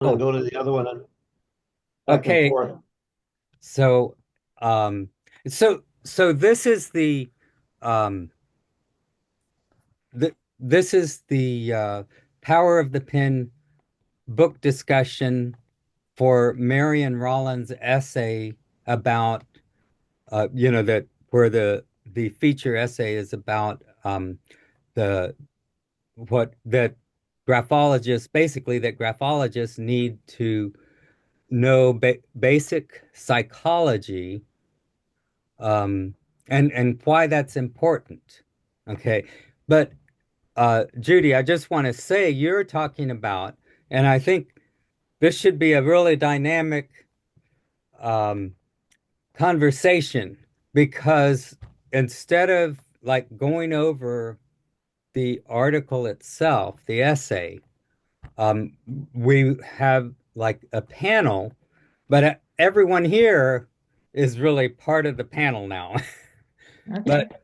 and Oh, go to the other one and back and okay. forth. So, um, so this is um, this is the Power of the Pen book discussion for Marion Rollins' essay about, that where the feature essay is about the what that graphologists need to know basic psychology, um, and why that's important. Okay, but Judy, I just want to say you're talking about, and I think this should be a really dynamic um, conversation because instead of like going over the article itself, the essay, um, we have like a panel, but everyone here is really part of the panel now. Okay. But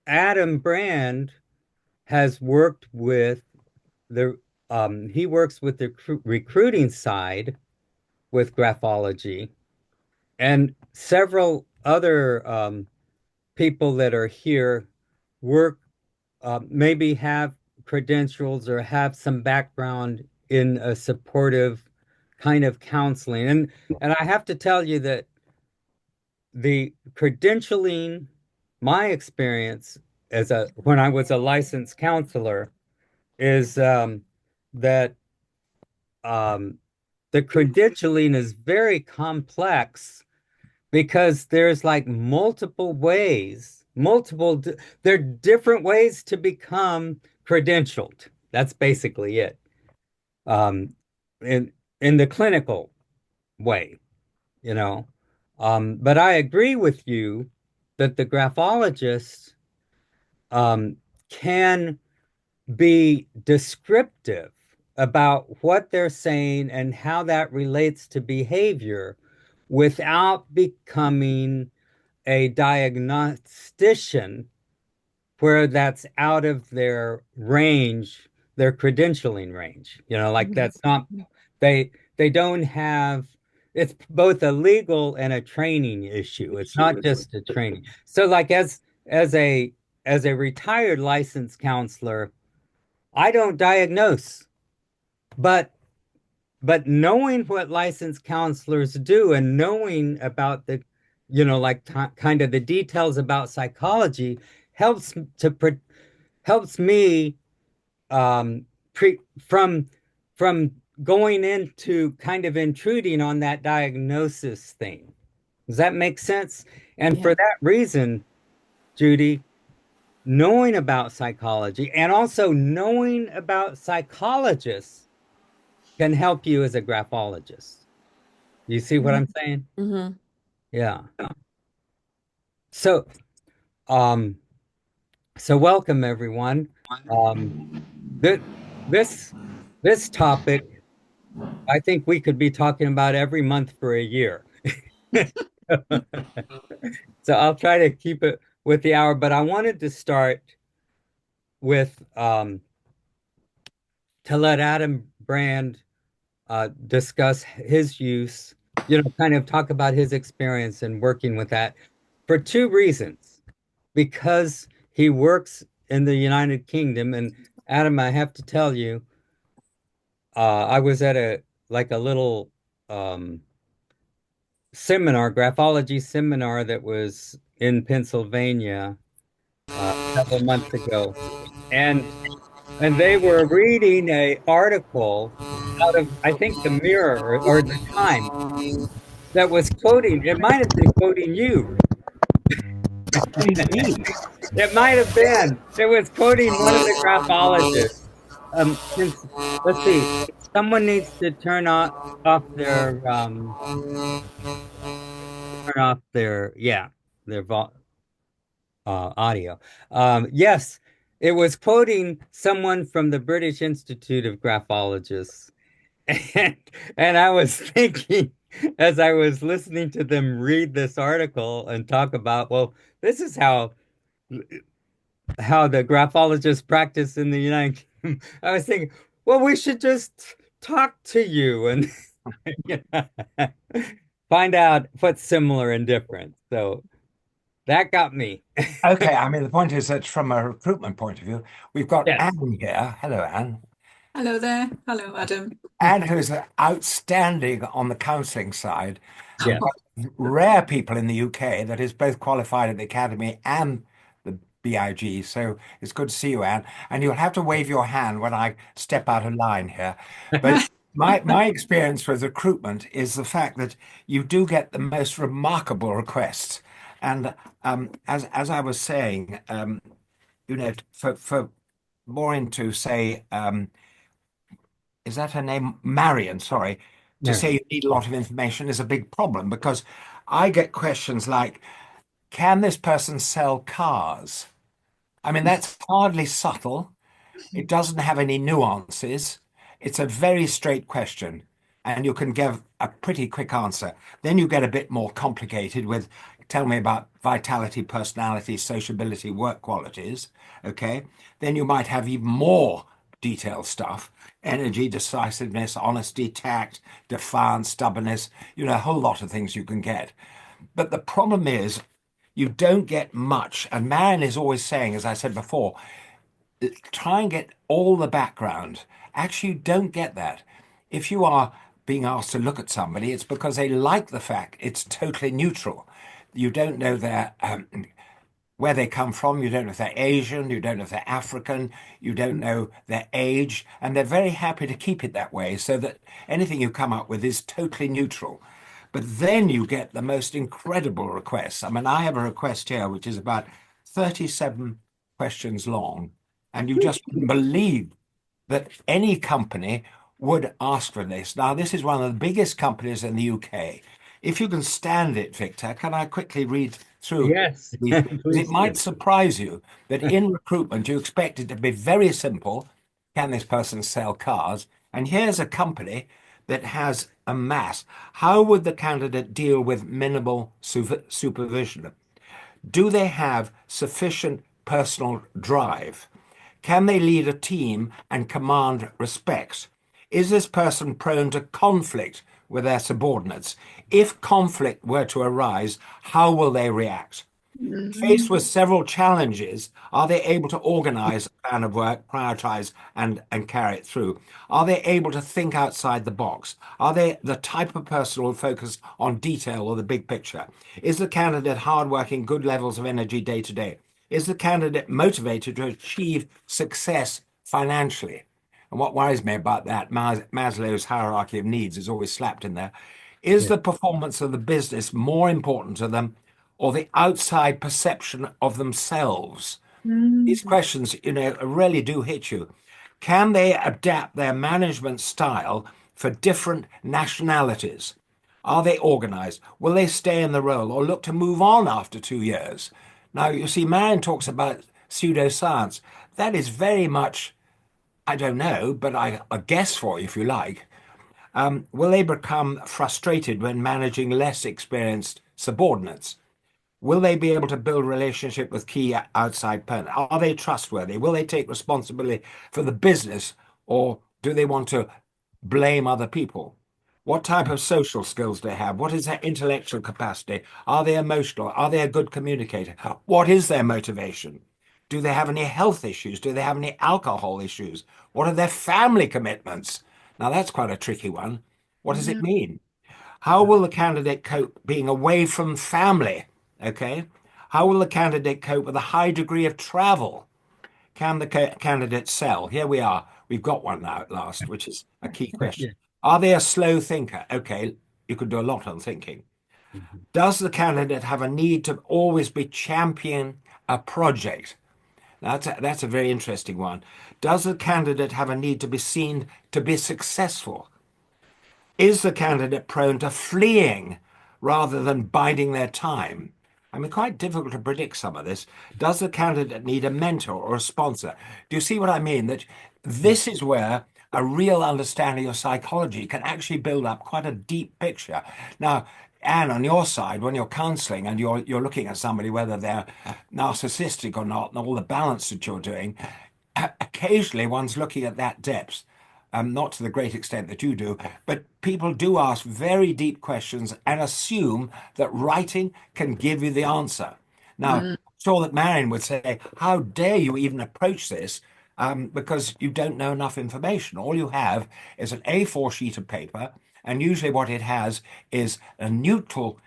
Adam Brand has worked with the he works with the recruiting side with graphology, and several other people that are here work, maybe have credentials or have some background in a supportive kind of counseling. And I have to tell you that the credentialing, my experience as a when I was a licensed counselor, is that um, the credentialing is very complex because there's like there are different ways to become credentialed. That's basically it. Um, in in the clinical way, you know. But I agree with you that the graphologists um, can be descriptive about what they're saying and how that relates to behavior without becoming a diagnostician where that's out of their range, their credentialing range. Like Mhm. that's not they don't have it's both a legal and a training issue. It's not just a training. So like as a as a retired licensed counselor, I don't diagnose, but knowing what licensed counselors do and knowing about the, like kind of the details about psychology helps helps me pre from going into kind of intruding on that diagnosis thing. Does that make sense? And Yeah. for that reason, Judy, knowing about psychology and also knowing about psychologists can help you as a graphologist. You see what I'm saying? Mm-hmm. Yeah. So, um, so welcome everyone. Um, th this this topic, I think we could be talking about every month for a year. So I'll try to keep it with the hour, but I wanted to start with to let Adam Brand discuss his use, kind of talk about his experience in working with that for two reasons. Because he works in the United Kingdom, and Adam, I have to tell you, I was at a little um, seminar, graphology seminar that was in Pennsylvania several months ago, and they were reading a article out of I think the Mirror or the Times that was quoting. It might have been quoting you. It might have been. It was quoting one of the graphologists. Let's see. Someone needs to turn off their yeah their audio. Yes, it was quoting someone from the British Institute of Graphologists, and I was thinking as I was listening to them read this article and talk about, well, this is how the graphologists practice in the United Kingdom. I was thinking, well, we should just talk to you and find out what's similar and different. So that got me. Okay, I mean, the point is that from a recruitment point of view, we've got Yes. Anne here. Hello, Anne. Hello there. Hello, Adam. Anne, who's outstanding on the counselling side. Yes. Rare people in the UK that is both qualified at the Academy and the BIG. So it's good to see you, Anne. And you'll have to wave your hand when I step out of line here. But my experience with recruitment is the fact that you do get the most remarkable requests. And as I was saying, for more into say is that her name? Marion, sorry. To Mary. say you need a lot of information is a big problem because I get questions like, can this person sell cars? I mean, that's hardly subtle. It doesn't have any nuances. It's a very straight question, and you can give a pretty quick answer. Then you get a bit more complicated with tell me about vitality, personality, sociability, work qualities. Okay. Then you might have even more detailed stuff energy, decisiveness, honesty, tact, defiance, stubbornness, a whole lot of things you can get. But the problem is, you don't get much. And Marion is always saying, as I said before, try and get all the background. Actually, you don't get that. If you are being asked to look at somebody, it's because they like the fact it's totally neutral. You don't know where they come from. You don't know if they're Asian. You don't know if they're African. You don't know their age. And they're very happy to keep it that way so that anything you come up with is totally neutral. But then you get the most incredible requests. I mean, I have a request here which is about 37 questions long, and you just wouldn't believe that any company would ask for this. Now, this is one of the biggest companies in the UK. If you can stand it, Victor, can I quickly read through Yes. these? Because it Please might do. surprise you that in recruitment, you expect it to be very simple. Can this person sell cars? And here's a company that has a mass. How would the candidate deal with minimal supervision? Do they have sufficient personal drive? Can they lead a team and command respect? Is this person prone to conflict with their subordinates? If conflict were to arise, how will they react? Faced with several challenges, are they able to organize a plan of work, prioritize, and carry it through? Are they able to think outside the box? Are they the type of person who will focus on detail or the big picture? Is the candidate hardworking, good levels of energy day to day? Is the candidate motivated to achieve success financially? And what worries me about that, Maslow's hierarchy of needs is always slapped in there. Is Yes. the performance of the business more important to them or the outside perception of themselves? These Mm. questions, really do hit you. Can they adapt their management style for different nationalities? Are they organized? Will they stay in the role or look to move on after 2 years? Now, you see, Marion talks about pseudoscience. That is very much, I don't know, but I guess for you if you like. Will they become frustrated when managing less experienced subordinates? Will they be able to build relationship with key outside partners? Are they trustworthy? Will they take responsibility for the business, or do they want to blame other people? What type of social skills do they have? What is their intellectual capacity? Are they emotional? Are they a good communicator? What is their motivation? Do they have any health issues? Do they have any alcohol issues? What are their family commitments? Now, that's quite a tricky one. What does it Mhm. mean? How will the candidate cope being away from family? Okay. How will the candidate cope with a high degree of travel? Can the candidate sell? Here we are. We've got one now at last, which is a key question. Yes. Are they a slow thinker? Okay, you could do a lot on thinking. Mhm. Does the candidate have a need to always be champion a project? That's a very interesting one. Does the candidate have a need to be seen to be successful? Is the candidate prone to fleeing rather than biding their time? I mean, quite difficult to predict some of this. Does the candidate need a mentor or a sponsor? Do you see what I mean? That Yes. this is where a real understanding of psychology can actually build up quite a deep picture. Now, Anne, on your side, when you're counseling and you're looking at somebody, whether they're narcissistic or not, and all the balance that you're doing, occasionally one's looking at that depth. not to the great extent that you do, but people do ask very deep questions and assume that writing can give you the answer. Now, I'm sure that Marion would say, how dare you even approach this? Because you don't know enough information. All you have is an A4 sheet of paper, and usually what it has is a neutral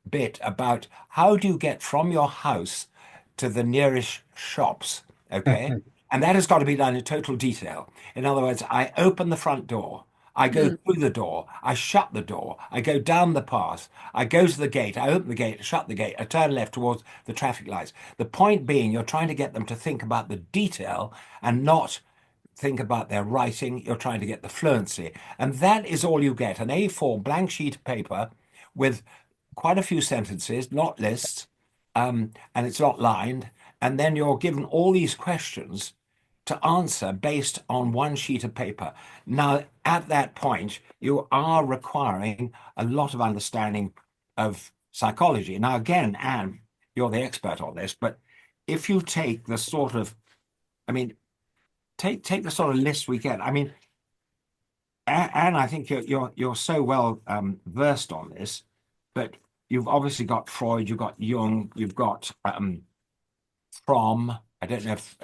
bit about how do you get from your house to the nearest shops, okay? And that has got to be done in total detail. In other words, I open the front door, I go through the door, I shut the door, I go down the path, I go to the gate, I open the gate, shut the gate, I turn left towards the traffic lights. The point being, you're trying to get them to think about the detail and not think about their writing. You're trying to get the fluency. And that is all you get, an A4 blank sheet of paper with quite a few sentences, not lists, and it's not lined. And then you're given all these questions to answer based on one sheet of paper. Now, at that point, you are requiring a lot of understanding of psychology. Now, again, Anne, you're the expert on this, but if you take the sort of, I mean, take the sort of list we get. I mean, Anne, I think you're so well versed on this, but you've obviously got Freud, you've got Jung, you've got Fromm. I don't know if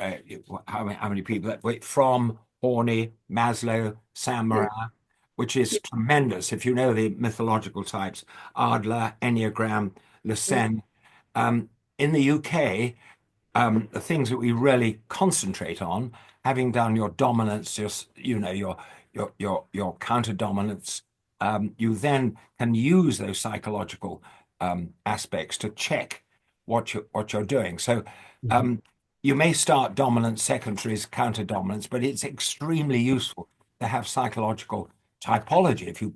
how many people that wait. Fromm, Horney, Maslow, Samara, which is tremendous. If you know the mythological types, Adler, Enneagram, Lucen. In the UK, the things that we really concentrate on, having done your dominance, just your counter dominance, you then can use those psychological aspects to check what you're doing. So you may start dominance, secondaries, counter dominance, but it's extremely useful to have psychological typology,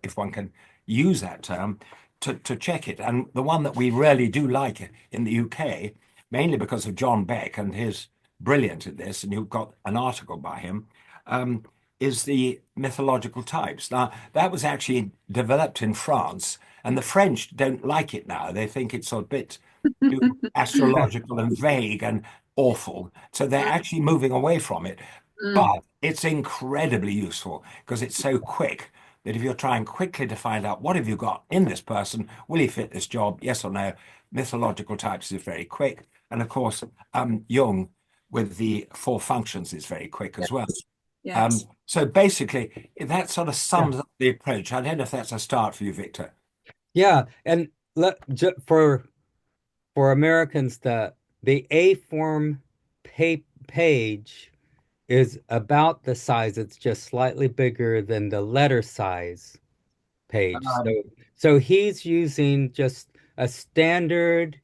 if one can use that term, to check it. And the one that we really do like in the UK, mainly because of John Beck and his brilliant at this, and you've got an article by him, is the mythological types. Now, that was actually developed in France, and the French don't like it now. They think it's a bit too astrological and vague and awful. So they're actually moving away from it. But it's incredibly useful because it's so quick that if you're trying quickly to find out what have you got in this person, will he fit this job, yes or no, mythological types is very quick. And of course, Jung with the four functions is very quick as well. Yes. So basically, that sort of sums up the approach. I don't know if that's a start for you, Victor. Yeah, and for Americans, the A form page is about the size. It's just slightly bigger than the letter size page. So he's using just a standard,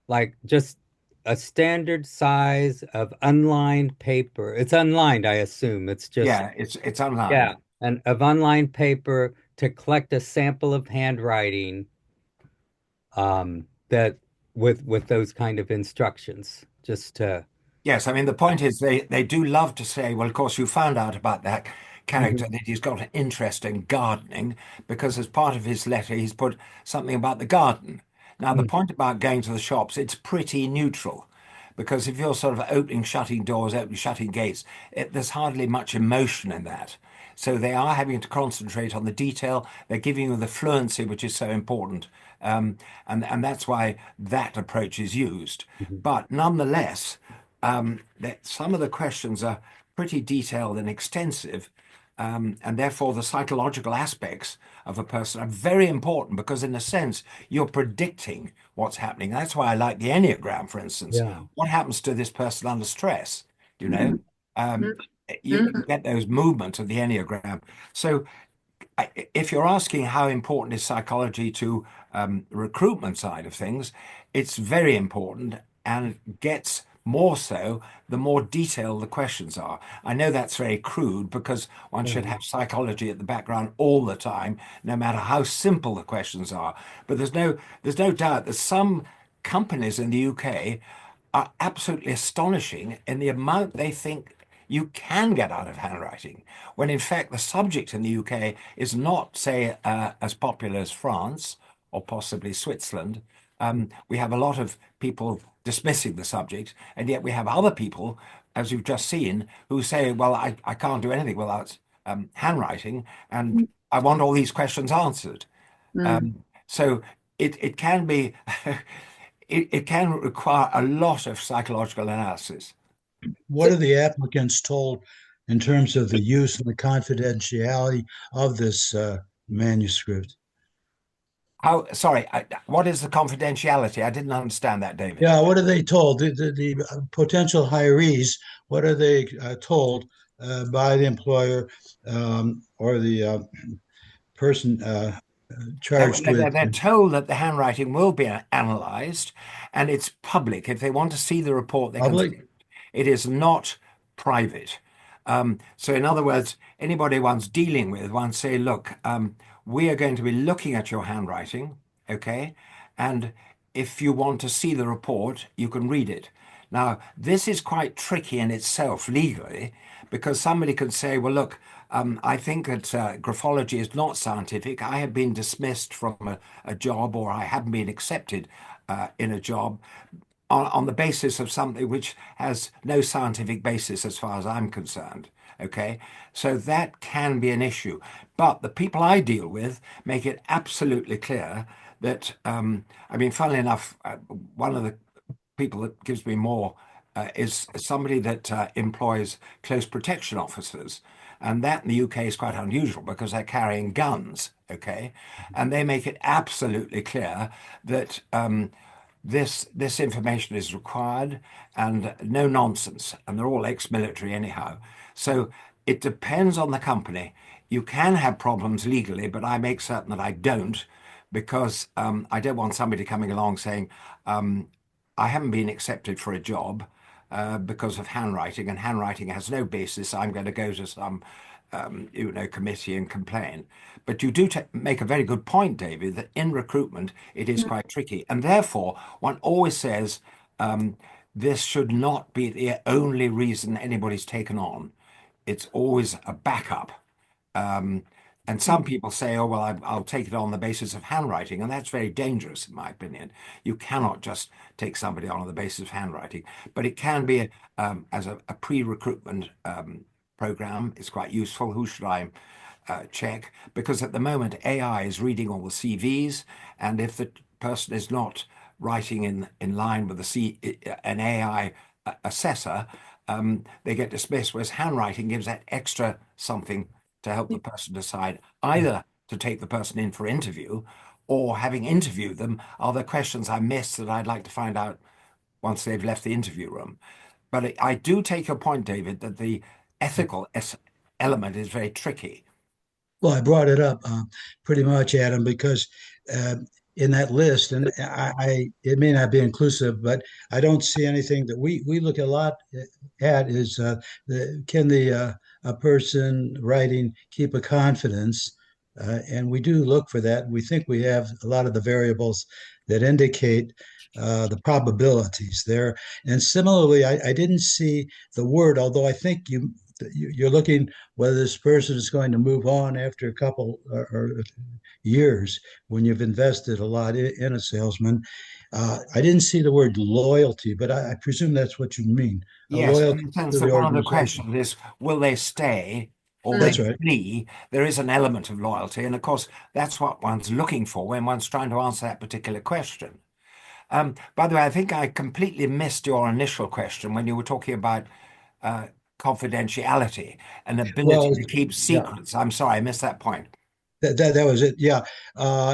like just a standard size of unlined paper. It's unlined, I assume. It's just Yeah, it's online. yeah, and of unlined paper to collect a sample of handwriting that with those kind of instructions, just to Yes, I mean the point is they do love to say, well, of course you found out about that character that he's got an interest in gardening because as part of his letter he's put something about the garden. Now the point about going to the shops, it's pretty neutral because if you're sort of opening, shutting doors, opening, shutting gates, there's hardly much emotion in that. So they are having to concentrate on the detail. They're giving you the fluency, which is so important. And that's why that approach is used. But nonetheless, some of the questions are pretty detailed and extensive, and therefore the psychological aspects of a person are very important because, in a sense, you're predicting what's happening. That's why I like the Enneagram, for instance. yeah. What happens to this person under stress? You know, you get those movements of the Enneagram. So if you're asking how important is psychology to recruitment side of things, it's very important and gets more so the more detailed the questions are. I know that's very crude because one should have psychology at the background all the time, no matter how simple the questions are. But there's no doubt that some companies in the UK are absolutely astonishing in the amount they think you can get out of handwriting, when in fact the subject in the UK is not, say, as popular as France or possibly Switzerland. We have a lot of people dismissing the subject, and yet we have other people, as you've just seen, who say, well, I can't do anything without handwriting, and I want all these questions answered. So it can be it can require a lot of psychological analysis. What are the applicants told in terms of the use and the confidentiality of this manuscript? Sorry, what is the confidentiality? I didn't understand that, David. Yeah, what are they told? The potential hirees, what are they told by the employer or the person charged with They're told that the handwriting will be analyzed and it's public. If they want to see the report, they can see public? it. It is not private. So, in other words, anybody one's dealing with, one say, look, we are going to be looking at your handwriting, okay? And if you want to see the report, you can read it. Now, this is quite tricky in itself legally, because somebody could say, well, look, I think that graphology is not scientific. I have been dismissed from a job, or I haven't been accepted in a job on the basis of something which has no scientific basis as far as I'm concerned. Okay, so that can be an issue. But the people I deal with make it absolutely clear that, I mean, funnily enough, one of the people that gives me more is somebody that employs close protection officers. And that in the UK is quite unusual because they're carrying guns, okay? And they make it absolutely clear that this information is required and no nonsense. And they're all ex-military anyhow. So it depends on the company. You can have problems legally, but I make certain that I don't, because I don't want somebody coming along saying, I haven't been accepted for a job because of handwriting, and handwriting has no basis. I'm going to go to some, committee and complain. But you do make a very good point, David, that in recruitment it is quite tricky, and therefore one always says this should not be the only reason anybody's taken on. It's always a backup. And some people say, oh, well, I'll take it on the basis of handwriting. And that's very dangerous, in my opinion. You cannot just take somebody on the basis of handwriting. But it can be, as a pre-recruitment program, it's quite useful. Who should I check? Because at the moment, AI is reading all the CVs. And if the person is not writing in line with an AI assessor, they get dismissed, whereas handwriting gives that extra something to help the person decide either to take the person in for interview, or having interviewed them, are there questions I missed that I'd like to find out once they've left the interview room. But I do take your point, David, that the ethical element is very tricky. Well, I brought it up pretty much, Adam, because in that list, and it may not be inclusive, but I don't see anything that we look a lot at is can a person writing keep a confidence? And we do look for that. We think we have a lot of the variables that indicate the probabilities there. And similarly, I didn't see the word, although I think you're looking whether this person is going to move on after a couple or years when you've invested a lot in a salesman. I didn't see the word loyalty, but I presume that's what you mean. A Yes, in loyalty the sense to that the one of the organization. questions is, will they stay or will That's they right. flee? There is an element of loyalty. And of course, that's what one's looking for when one's trying to answer that particular question. By the way, I think I completely missed your initial question when you were talking about uh, confidentiality and ability Well, to keep yeah, secrets. I'm sorry, I missed that point. that was it. Yeah,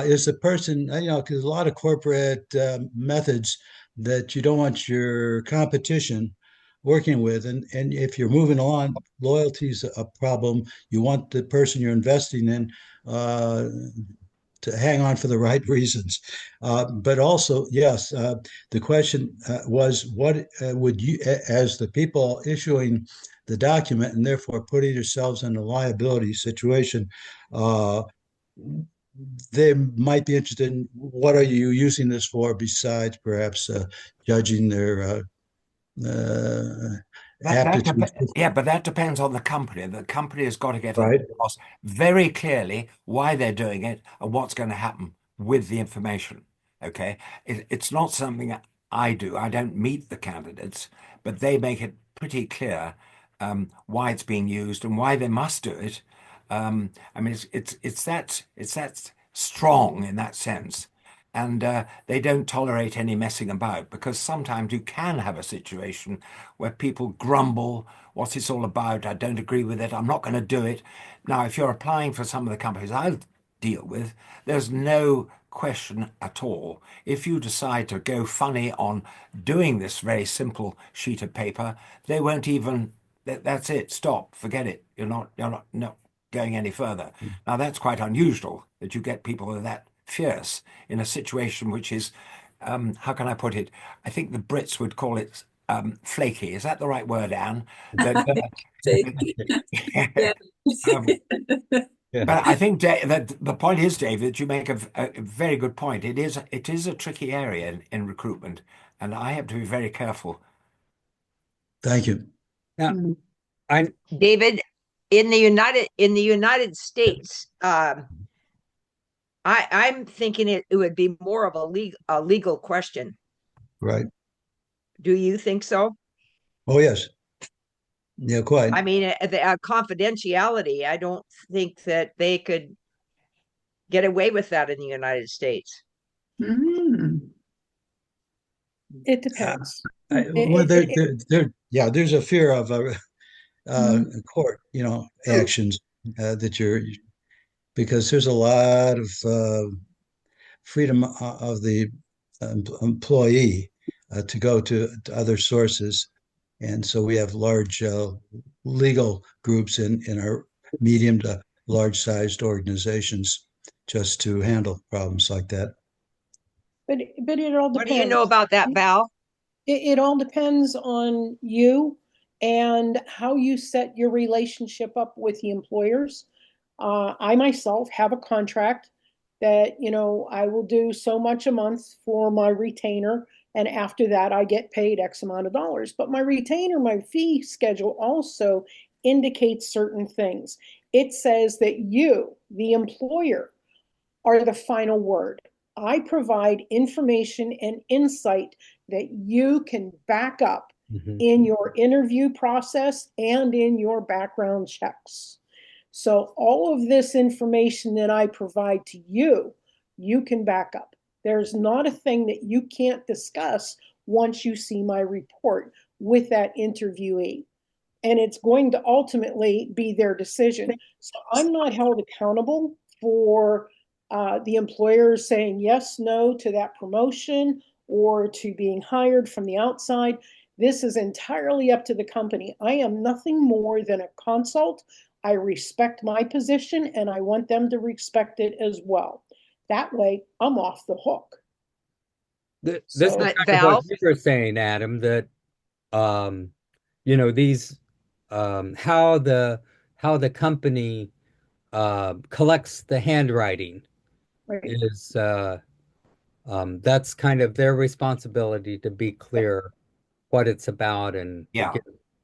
is the person because a lot of corporate methods that you don't want your competition working with, and if you're moving on, loyalty is a problem. You want the person you're investing in uh, to hang on for the right reasons. But also, yes, the question was, what would you, as the people issuing the document and therefore putting yourselves in a liability situation, uh, they might be interested in what are you using this for besides perhaps judging their uh, aptitude. Yeah, but that depends on the company. The company has got to get Right. across very clearly why they're doing it and what's going to happen with the information. Okay, it's not something I do. I don't meet the candidates, but they make it pretty clear why it's being used and why they must do it. I mean, it's that strong in that sense, and they don't tolerate any messing about, because sometimes you can have a situation where people grumble, "What's this all about? I don't agree with it. I'm not going to do it." Now, if you're applying for some of the companies I deal with, there's no question at all. If you decide to go funny on doing this very simple sheet of paper, they won't even. That's it. Stop. Forget it. You're not going any further. Now, that's quite unusual that you get people that are that fierce in a situation which is, how can I put it? I think the Brits would call it flaky. Is that the right word, Anne? That, Yeah. um, Yeah. but I think that the point is, David, you make a very good point. It is a tricky area in recruitment, and I have to be very careful. Thank you. Now, I David, in the United States, I'm thinking it would be more of a legal question. Right. Do you think so? Oh, yes. Yeah, quite. I mean, the confidentiality, I don't think that they could get away with that in the United States. Mm. It depends. Well, yeah, there's a fear of court, actions that because there's a lot of freedom of the employee to go to other sources. And so we have large legal groups in our medium to large sized organizations just to handle problems like that. But it all What do you depends. know about that, Val? It all depends on you and how you set your relationship up with the employers. I myself have a contract that, I will do so much a month for my retainer. And after that, I get paid X amount of dollars. But my retainer, my fee schedule also indicates certain things. It says that you, the employer, are the final word. I provide information and insight that you can back up in your interview process and in your background checks. So all of this information that I provide to you, you can back up. There's not a thing that you can't discuss once you see my report with that interviewee. And it's going to ultimately be their decision. So I'm not held accountable for the employer saying yes, no to that promotion or to being hired from the outside. This is entirely up to the company. I am nothing more than a consult. I respect my position and I want them to respect it as well. That way, I'm off the hook. this So- is kind of Val? what you were saying, Adam, that these how the company collects the handwriting Right. is that's kind of their responsibility to be clear what it's about and Yeah.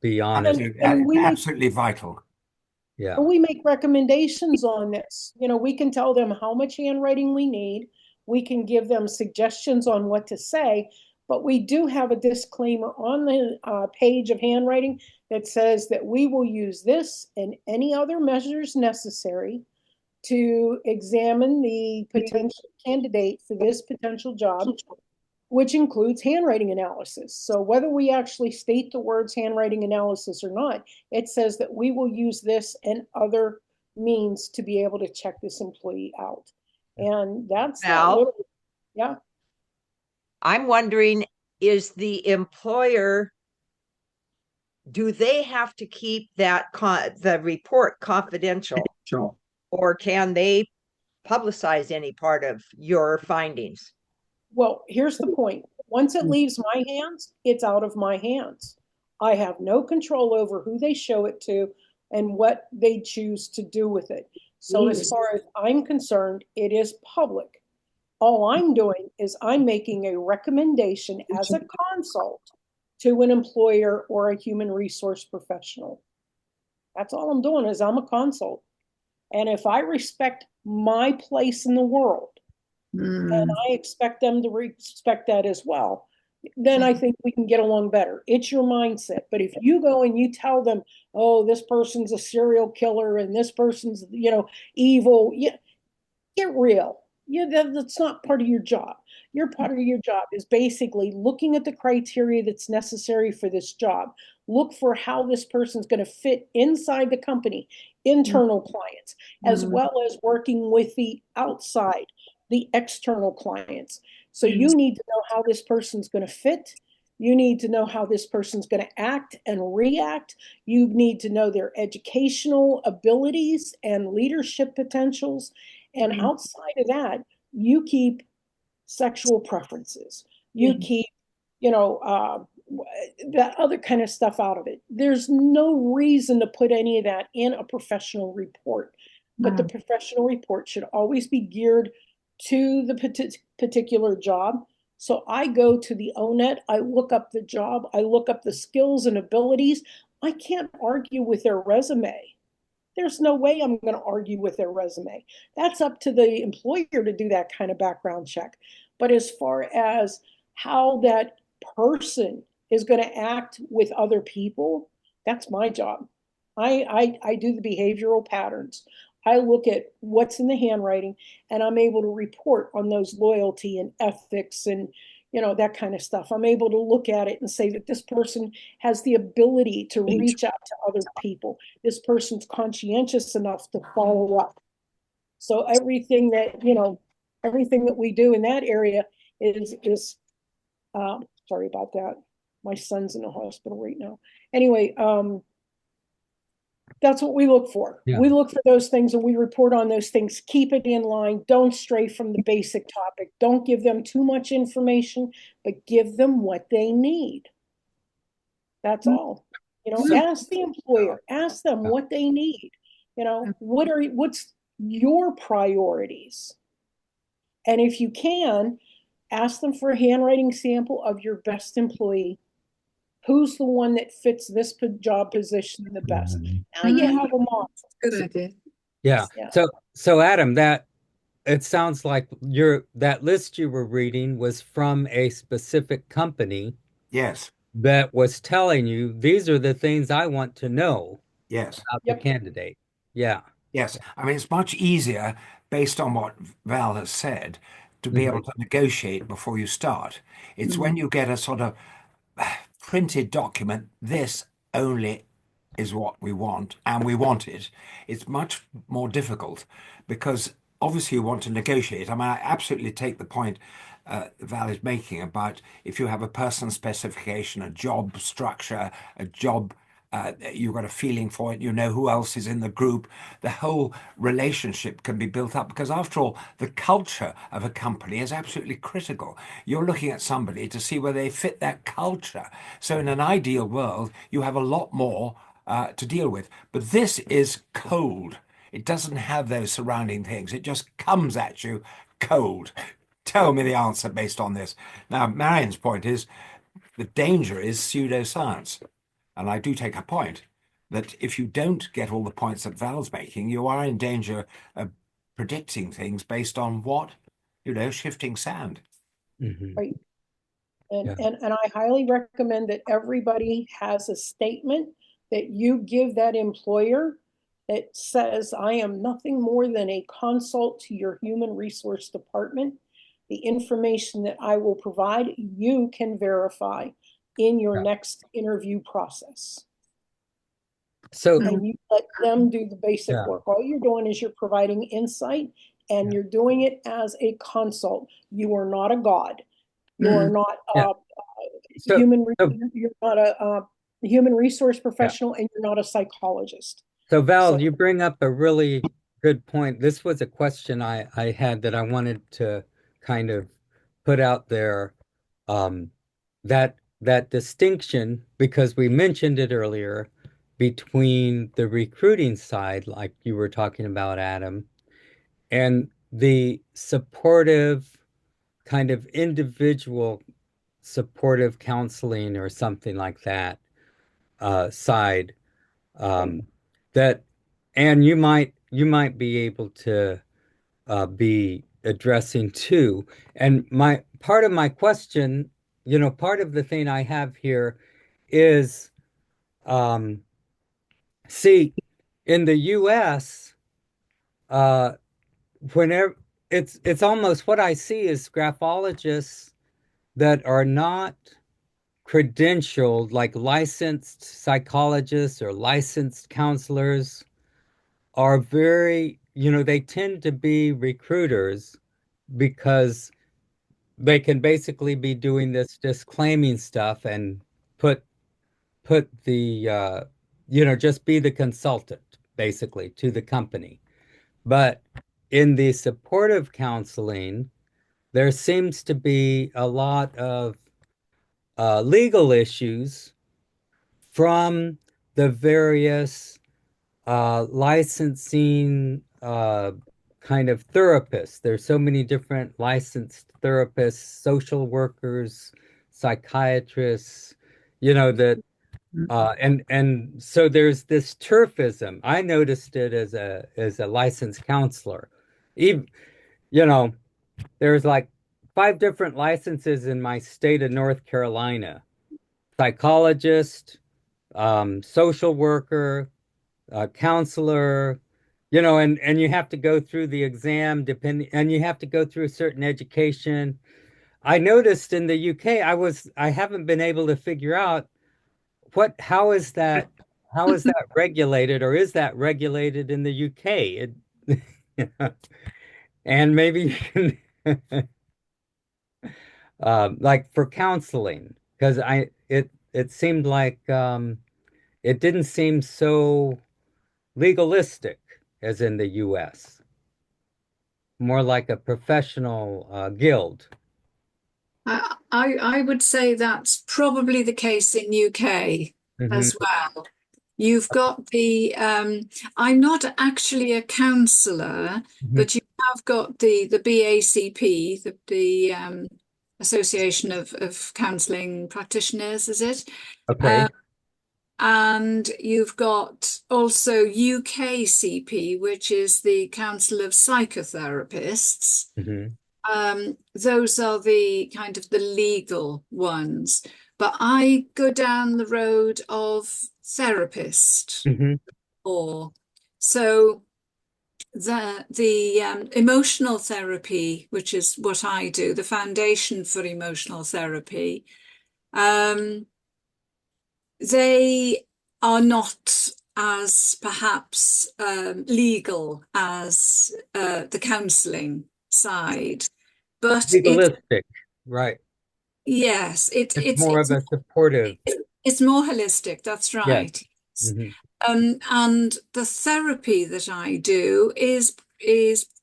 be honest. And we It's make- absolutely vital. Yeah. We make recommendations on this. We can tell them how much handwriting we need. We can give them suggestions on what to say, but we do have a disclaimer on the page of handwriting that says that we will use this and any other measures necessary to examine the potential candidate for this potential job, which includes handwriting analysis. So whether we actually state the words handwriting analysis or not, it says that we will use this and other means to be able to check this employee out. And that's that Val? little, yeah. I'm wondering, is the employer, do they have to keep the report confidential? Sure. Or can they publicize any part of your findings? Well, here's the point. Once it leaves my hands, it's out of my hands. I have no control over who they show it to and what they choose to do with it. So as far as I'm concerned, it is public. All I'm doing is I'm making a recommendation as a consult to an employer or a human resource professional. That's all I'm doing is I'm a consult. And if I respect my place in the world, and I expect them to respect that as well, then I think we can get along better. It's your mindset. But if you go and you tell them, oh, this person's a serial killer and this person's, evil, yeah, get real. Yeah, that's not part of your job. Your part of your job is basically looking at the criteria that's necessary for this job. Look for how this person's going to fit inside the company, internal clients, as well as working with the outside, the external clients. So you need to know how this person's going to fit. You need to know how this person's going to act and react. You need to know their educational abilities and leadership potentials. And outside of that, you keep sexual preferences. You keep, that other kind of stuff out of it. There's no reason to put any of that in a professional report, but the professional report should always be geared to the particular job. So I go to the ONET, I look up the job, I look up the skills and abilities. I can't argue with their resume. There's no way I'm going to argue with their resume. That's up to the employer to do that kind of background check. But as far as how that person is going to act with other people, that's my job. I do the behavioral patterns. I look at what's in the handwriting and I'm able to report on those loyalty and ethics and that kind of stuff. I'm able to look at it and say that this person has the ability to reach out to other people. This person's conscientious enough to follow up. So everything that we do in that area is sorry about that. My son's in the hospital right now. Anyway, that's what we look for. Yeah. We look for those things and we report on those things. Keep it in line. Don't stray from the basic topic. Don't give them too much information, but give them what they need. That's all. Ask the employer, ask them what they need. What's your priorities? And if you can, ask them for a handwriting sample of your best employee. Who's the one that fits this job position the best? Now you have them all. Good idea. Yeah. So Adam, it sounds like that list you were reading was from a specific company. Yes. That was telling you these are the things I want to know Yes. about the candidate. Yeah. Yes. I mean, it's much easier based on what Val has said to be able to negotiate before you start. It's when you get a sort of printed document, this only is what we want, and we want it. It's much more difficult because obviously you want to negotiate. I mean, I absolutely take the point Val is making about if you have a person specification, a job structure, a job, you've got a feeling for it, you know who else is in the group, the whole relationship can be built up because after all, the culture of a company is absolutely critical. You're looking at somebody to see where they fit that culture. So in an ideal world, you have a lot more to deal with. But this is cold. It doesn't have those surrounding things. It just comes at you cold. Tell me the answer based on this. Now, Marion's point is the danger is pseudoscience. And I do take a point that if you don't get all the points that Val's making, you are in danger of predicting things based on what? Shifting sand. Right. And I highly recommend that everybody has a statement that you give that employer that says, I am nothing more than a consult to your human resource department. The information that I will provide, you can verify in your next interview process. So and you let them do the basic work. All you're doing is you're providing insight and you're doing it as a consult. You are not a god. You are not you're not a human resource professional and you're not a psychologist. So Val, you bring up a really good point. This was a question I had that I wanted to kind of put out there. That distinction, because we mentioned it earlier, between the recruiting side, like you were talking about, Adam, and the supportive kind of individual supportive counseling or something like that side. That and you might be able to be addressing too. And my part of my question part of the thing I have here is, um, see, in the US, uh, whenever it's almost what I see is graphologists that are not credentialed, like licensed psychologists or licensed counselors, are very, they tend to be recruiters because they can basically be doing this disclaiming stuff and put the just be the consultant basically to the company. But in the supportive counseling, there seems to be a lot of legal issues from the various licensing kind of therapists. There's so many different licensed therapists, social workers, psychiatrists, that and so there's this turfism. I noticed it as a licensed counselor. Even, you know, there's like 5 different licenses in my state of North Carolina. Psychologist, social worker, counselor, and you have to go through the exam and you have to go through a certain education. I noticed in the UK, I haven't been able to figure out how is that regulated, or is that regulated in the UK? And maybe you can, like for counseling, because it seemed like it didn't seem so legalistic as in the US, more like a professional guild. I would say that's probably the case in UK Hmm. as well. You've got I'm not actually a counsellor, Hmm. but you have got the BACP, the Association of Counselling Practitioners, is it? Okay. And you've got also UKCP, which is the Council of Psychotherapists. Hmm. Those are the kind of the legal ones. But I go down the road of therapist, Hmm. or so the emotional therapy, which is what I do, the Foundation for Emotional Therapy. They are not as perhaps legal as the counselling side, but Legalistic, right? yes, It's more of a supportive. it's more holistic. That's Yes. right. Hmm. And the therapy that I do is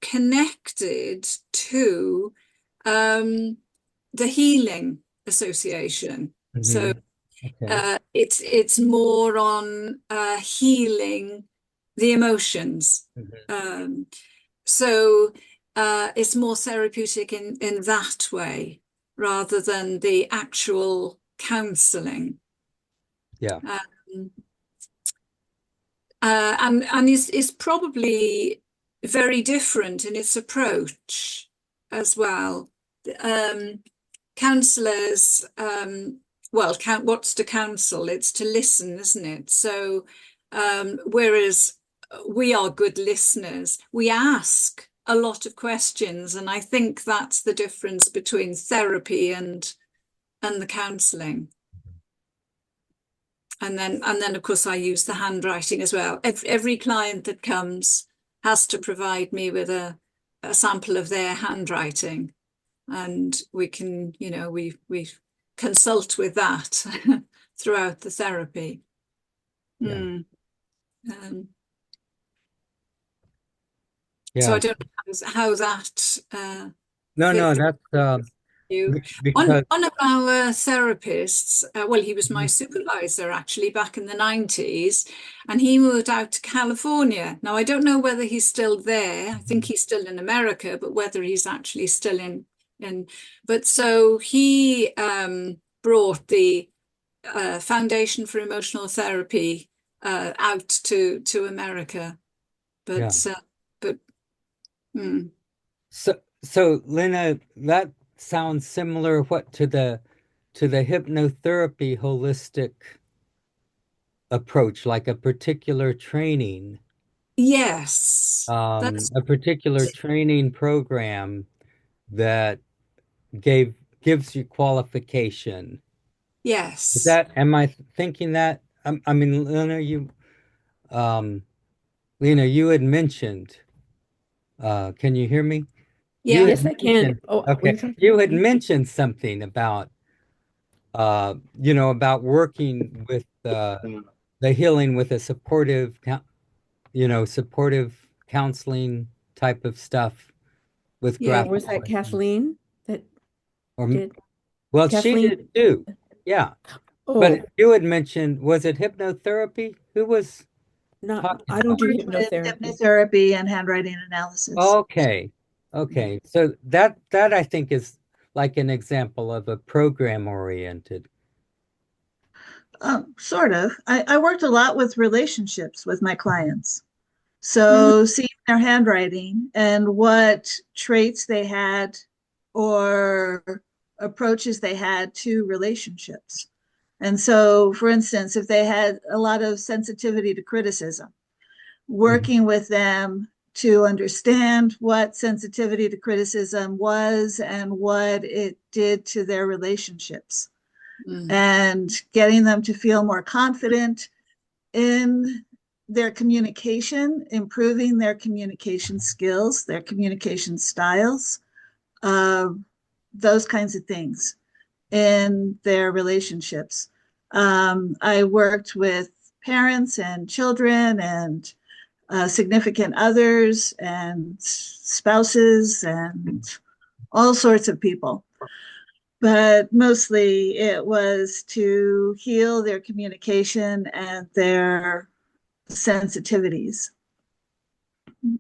connected to the Healing Association. So Hmm. Okay. it's more on healing the emotions. Hmm. Um, so it's more therapeutic in that way rather than the actual counselling. Yeah. Um, and is probably very different in its approach as well. Um, Counsellors, well, what's to counsel? It's to listen, isn't it? So, whereas we are good listeners, we ask a lot of questions, and I think that's the difference between therapy and the counselling. And then of course I use the handwriting as well. Every client that comes has to provide me with a sample of their handwriting, and we can, we consult with that throughout the therapy. Yeah. Um, so Yeah. I don't know how that No, fits that's you. because One of our therapists, well, he was my Mhm. supervisor actually back in the 90s, and he moved out to California. Now, I don't know whether he's still there. I think he's still in America, but whether he's actually still but so he brought the Foundation for Emotional Therapy out to America. Yeah. But So Lena, that sounds similar what to the to the hypnotherapy holistic approach, like a particular training, Yes, that's a particular training program that gives you qualification. Is yes, that, am I thinking that? I mean, um, Lena, you had mentioned, can you hear me? You yeah, had Yes, I can. mentioned, Oh, were you okay, talking you to had me? mentioned something about, about working with the healing with a supportive counseling type of stuff with yeah. Or was that graphology. Kathleen that Or, did? well, she Kathleen? did too. Yeah. Oh, But you had mentioned, was it hypnotherapy? Who was not, talking I don't about do it? With hypnotherapy. hypnotherapy and handwriting analysis. Okay. Okay. So that I think is like an example of a program oriented. Sort of. I worked a lot with relationships with my clients. Mhm. So seeing their handwriting and what traits they had or approaches they had to relationships. And so, for instance, if they had a lot of sensitivity to criticism, Mhm. working with them to understand what sensitivity to criticism was and what it did to their relationships, Mm, and getting them to feel more confident in their communication, improving their communication skills, their communication styles, uh, those kinds of things in their relationships. I worked with parents and children and significant others and spouses and all sorts of people. But mostly it was to heal their communication and their sensitivities.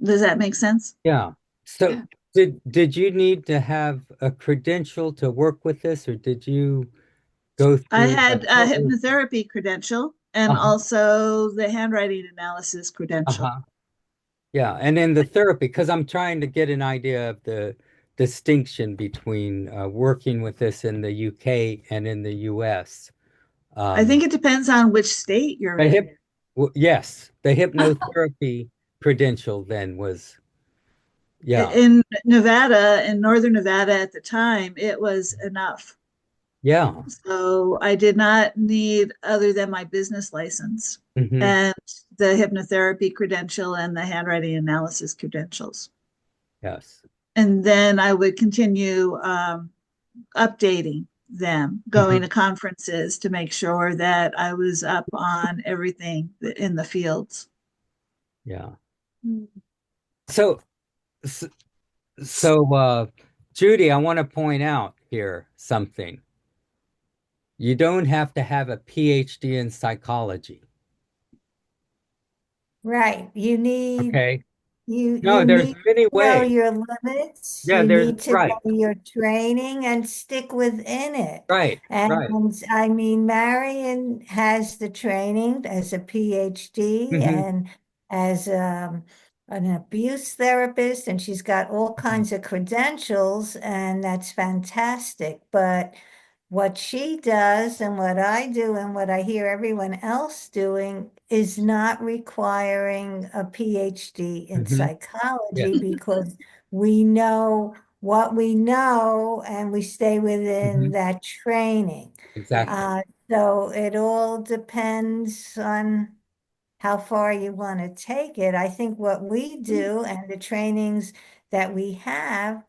Does that make sense? Yeah. So yeah. did you need to have a credential to work with this, or did you go I through had a hypnotherapy credential and uh-huh, also the handwriting analysis credential. uh-huh. Yeah, and in the therapy, because I'm trying to get an idea of the distinction between working with this in the UK and in the US. I Um, think it depends on which state you're the in. yes, the hypnotherapy credential then was, yeah, In Nevada, in northern Nevada at the time, it was enough. yeah, So I did not need other than my business license hmm and the hypnotherapy credential and the handwriting analysis credentials. yes, And then I would continue updating them, going hmm to conferences to make sure that I was up on everything in the fields. yeah. Mm. So, s- so, Judy, I want to point out here something. You don't have to have a PhD in psychology, Right. okay? You No, there's need many to know ways. your limits. Yeah, You there's need to right, know your training and stick within it. right, right. And I mean, Marion has the training as a PhD hmm and as an abuse therapist, and she's got all kinds of credentials, and that's fantastic. But what she does and what I do and what I hear everyone else doing is not requiring a PhD in hmm Yes. psychology because we know what we know and we stay within hmm that training. Exactly. Uh, so it all depends on how far you want to take it. I think what we do and the trainings that we have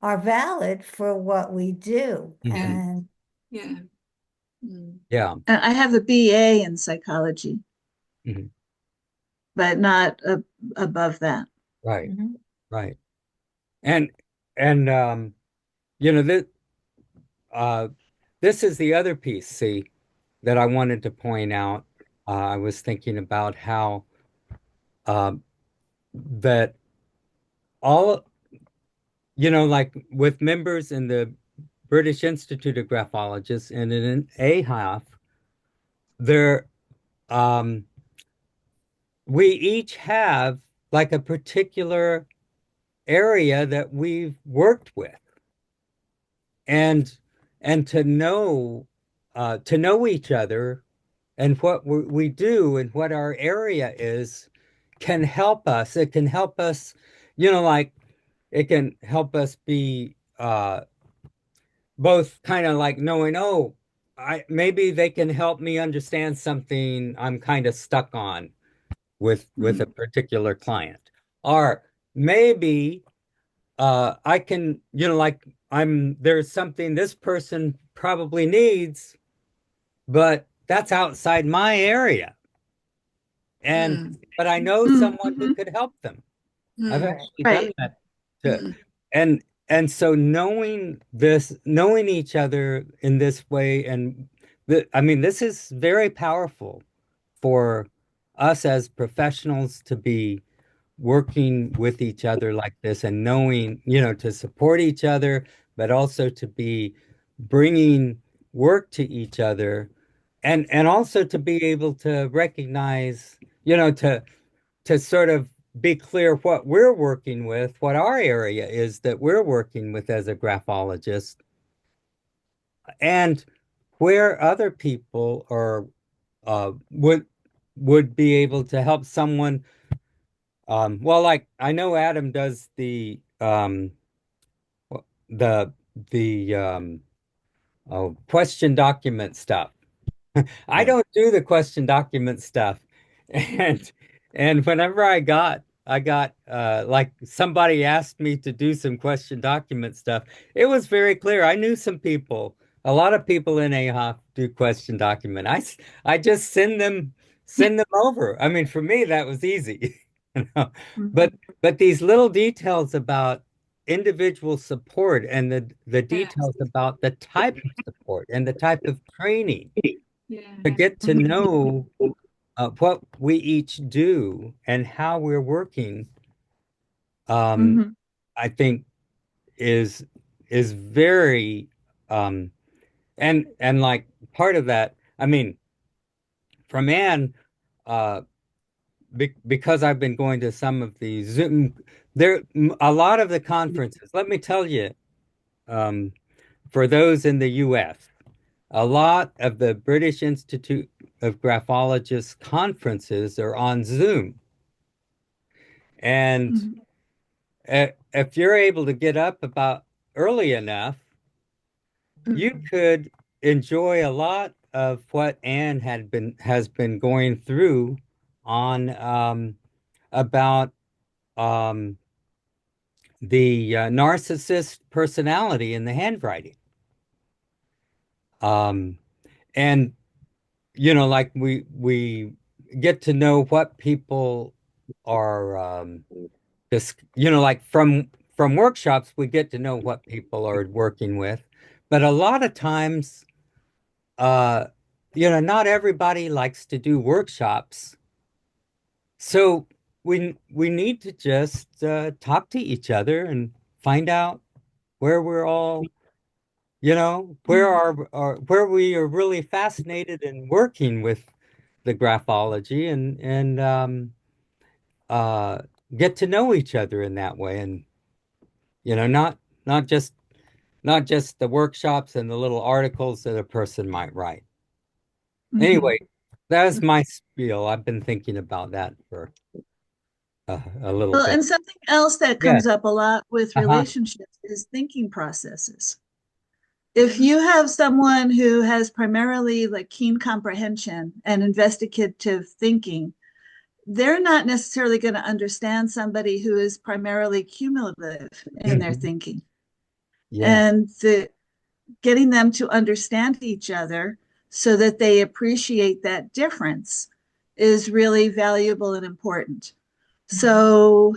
are valid for what we do. Yeah, hmm And yeah. Mm. Yeah. I have a BA in psychology, hmm but not above that. Right. mhm. Right. And and you know that uh this is the other piece, see, that I wanted to point out. I was thinking about how um that all like with members in the British Institute of Graphologists and in an AHAF, there um we each have like a particular area that we've worked with. And and to know each other and what we do and what our area is can help us. It can help us, like it can help us be both kind of like knowing, oh, maybe they can help me understand something I'm kind of stuck on with a particular client. Or maybe I can, like there's something this person probably needs, but that's outside my area. But I know someone who could help them. I've actually done Right. that too. And so knowing each other in this way, and I mean, this is very powerful for us as professionals to be working with each other like this and knowing, to support each other, but also to be bringing work to each other and also to be able to recognize, to sort of be clear what we're working with, what our area is that we're working with as a graphologist, and where other people are would be able to help someone. Well, like I know Adam does the question document stuff. I don't do the question document stuff. And whenever I got like somebody asked me to do some question document stuff, it was very clear. I knew some people, a lot of people in AHOF do question document. I just send them over. I mean, for me that was easy. You know. But these little details about individual support and the details about the type of support and the type of training to get to know what we each do and how we're working, I think is very and like part of that. I mean, from Anne, uh, because I've been going to some of the Zoom, a lot of the conferences. Let me tell you, um, for those in the U.S. A lot of the British Institute of Graphologists conferences are on Zoom. And if you're able to get up about early enough, you could enjoy a lot of what Anne has been going through on about um, the narcissist personality in the handwriting. And like we get to know what people are just like from workshops we get to know what people are working with, but a lot of times uh not everybody likes to do workshops, so we need to just talk to each other and find out where we're all where we are really fascinated in working with the graphology and uh, get to know each other in that way, and not not just not just the workshops and the little articles that a person might write. Anyway, that's my spiel. I've been thinking about that for a little Well, bit. and something else that Yeah. comes up a lot with Uh-huh. relationships is thinking processes. If you have someone who has primarily like keen comprehension and investigative thinking, they're not necessarily going to understand somebody who is primarily cumulative in their thinking. Yeah. And getting them to understand each other so that they appreciate that difference is really valuable and important. So,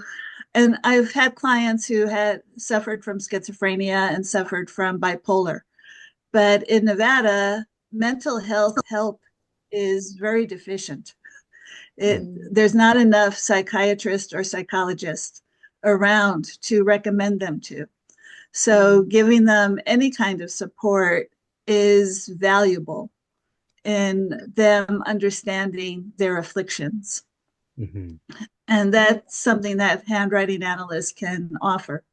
and I've had clients who had suffered from schizophrenia and suffered from bipolar. But in Nevada, mental health help is very deficient. There's not enough psychiatrists or psychologists around to recommend them to. So giving them any kind of support is valuable in them understanding their afflictions. And that's something that handwriting analysts can offer.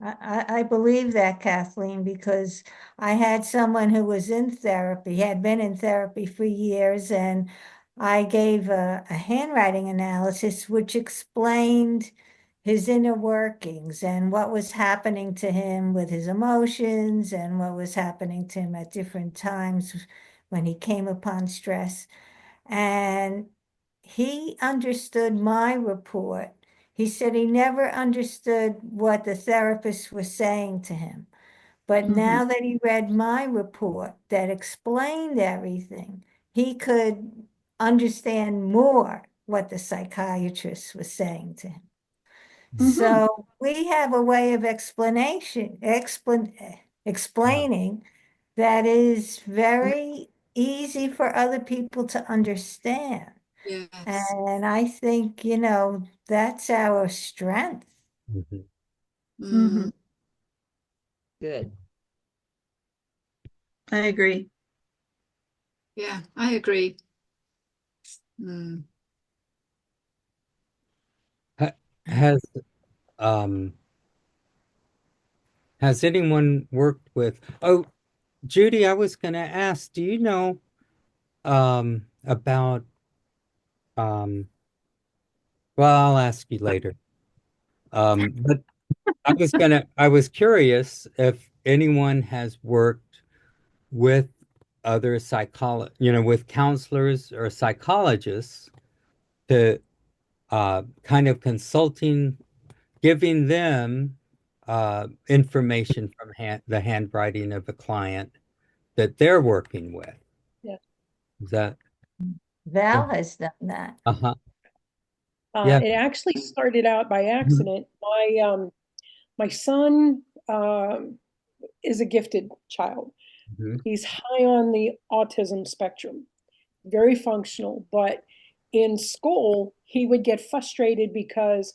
I believe that, Kathleen, because I had someone who was in therapy, had been in therapy for years, and I gave a handwriting analysis which explained his inner workings and what was happening to him with his emotions and what was happening to him at different times when he came upon stress. And he understood my report. He said he never understood what the therapist was saying to him. But now that he read my report that explained everything, he could understand more what the psychiatrist was saying to him. So we have a way of explaining that is very easy for other people to understand. Yes. And I think, that's our strength. Mhm. Mm. Good. I agree. Yeah, I agree. Mm. Ha- um has anyone worked with, oh, Judy, I was going to ask, do you know about well, I'll ask you later. But I was curious if anyone has worked with other with counselors or psychologists to kind of consulting, giving them information from the handwriting of a client that they're working with. Yeah. Is that? Val has done that. Uh-huh. Yeah. It actually started out by accident. My son is a gifted child. Mhm. He's high on the autism spectrum, very functional, but in school, he would get frustrated because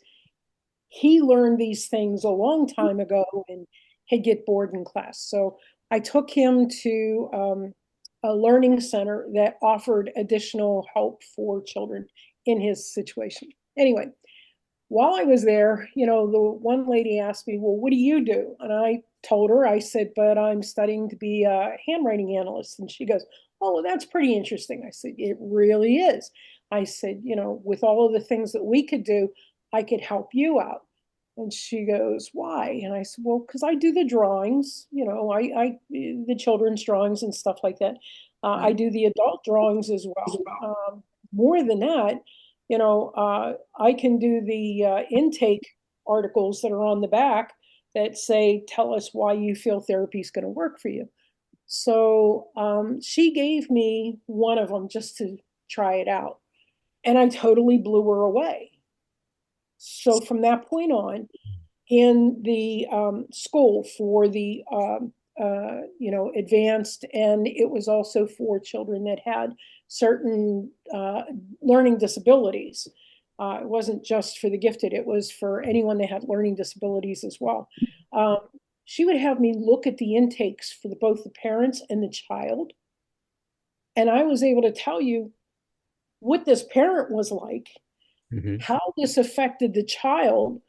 he learned these things a long time ago and he'd get bored in class. So I took him to a learning center that offered additional help for children in his situation. Anyway, while I was there, the one lady asked me, well, what do you do? And I told her, I said, but I'm studying to be a handwriting analyst. And she goes, oh, well, that's pretty interesting. I said, it really is. I said, with all of the things that we could do, I could help you out. And she goes, why? And I said, well, because I do the drawings, the children's drawings and stuff like that. I do the adult drawings as well. More than that, I can do the intake articles that are on the back that say, tell us why you feel therapy is going to work for you. So she gave me one of them just to try it out. And I totally blew her away. So from that point on, in the school for the advanced, and it was also for children that had certain learning disabilities. It wasn't just for the gifted, it was for anyone that had learning disabilities as well. She would have me look at the intakes for both the parents and the child, and I was able to tell you what this parent was like, Mhm. how this affected the child,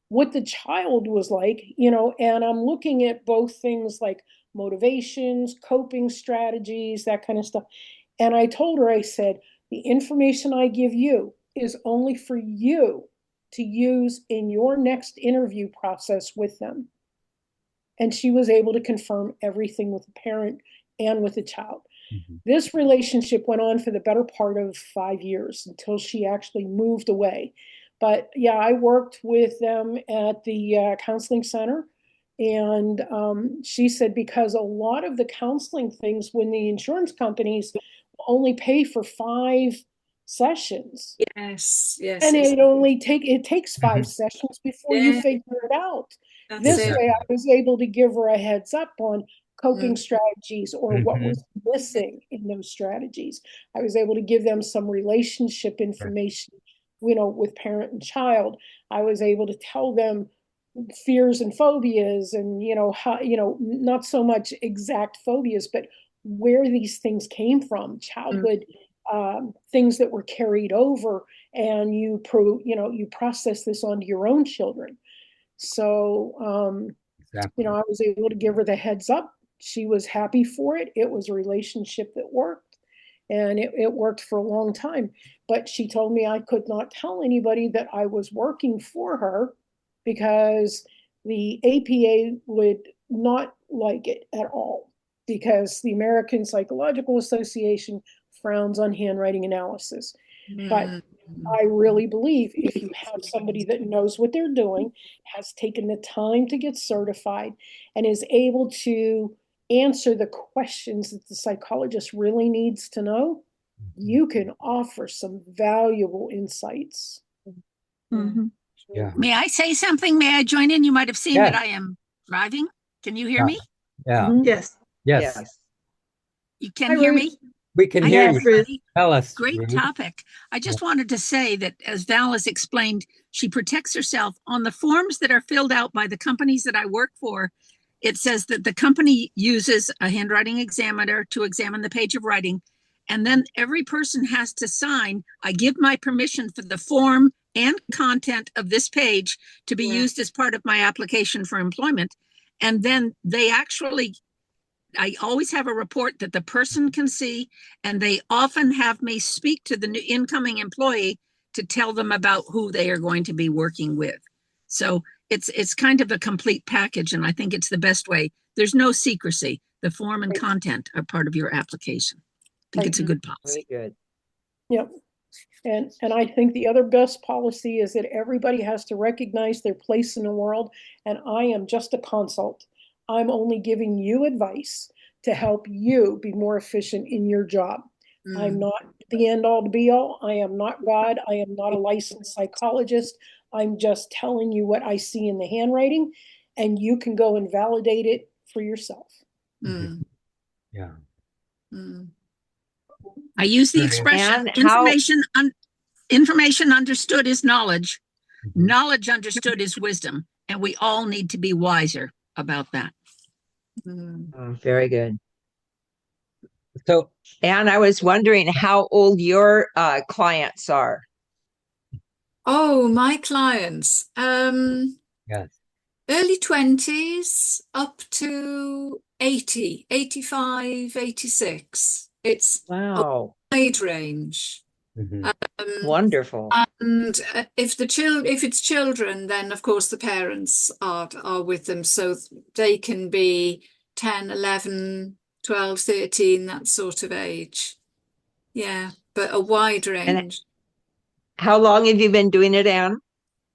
what the child was like, and I'm looking at both things like motivations, coping strategies, that kind of stuff. And I told her, I said, the information I give you is only for you to use in your next interview process with them. And she was able to confirm everything with the parent and with the child. Mhm. This relationship went on for the better part of 5 years until she actually moved away. But yeah, I worked with them at the counseling center. And she said, because a lot of the counseling things, when the insurance companies only pay for 5 sessions, Yes, yes, and it takes five Mhm. sessions before you yeah, figure it out. that's This it. way, I was able to give her a heads up on coping Mm. strategies or what Mhm. was missing in those strategies. I was able to give them some relationship information, with parent and child. I was able to tell them fears and phobias, and how, not so much exact phobias, but where these things came from, Mm. childhood things that were carried over, and you process this onto your own children. So Exactly. I was able to give her the heads up. She was happy for it. It was a relationship that worked, and it worked for a long time. But she told me I could not tell anybody that I was working for her because the APA would not like it at all, because the American Psychological Association frowns on handwriting analysis. But I really believe if you have somebody that knows what they're doing, has taken the time to get certified, and is able to answer the questions that the psychologist really needs to know, you can offer some valuable insights. Mhm. Yeah. May I say something? May I join in? You might have seen that Yes. I am driving. Can you hear Yeah. me? Yeah. Yes. Yes. Yes. You can Hi, hear Ruth. me? We can Hi, hear Yes, you. Ruth. everybody. Tell us, Great Ruth. topic. I just wanted to say that, as Val has explained, she protects herself on the forms that are filled out by the companies that I work for. It says that the company uses a handwriting examiner to examine the page of writing, and then every person has to sign, I give my permission for the form and content of this page to be used as part of my application for employment. And then they actually, I always have a report that the person can see, and they often have me speak to the new incoming employee to tell them about who they are going to be working with. So it's kind of a complete package, and I think it's the best way. There's no secrecy. The form and content are part of your application. I think it's a good policy. Very good. Yep. And I think the other best policy is that everybody has to recognize their place in the world. And I am just a consult. I'm only giving you advice to help you be more efficient in your job. I'm not the end all to be all. I am not God. I am not a licensed psychologist. I'm just telling you what I see in the handwriting, and you can go and validate it for yourself. Yeah. I use the Right. expression And how information understood is knowledge. Mhm. Knowledge understood is wisdom, and we all need to be wiser about that. very good. So, And I was wondering how old your clients are. Oh, my clients, yes. early 20s up to 80, 85, 86. It's Wow. a wide range. Mhm. Wonderful. And if it's children, then of course the parents are with them, so they can be 10, 11, 12, 13, that sort of age. Yeah, but a wide And range. how long have you been doing it, Anne?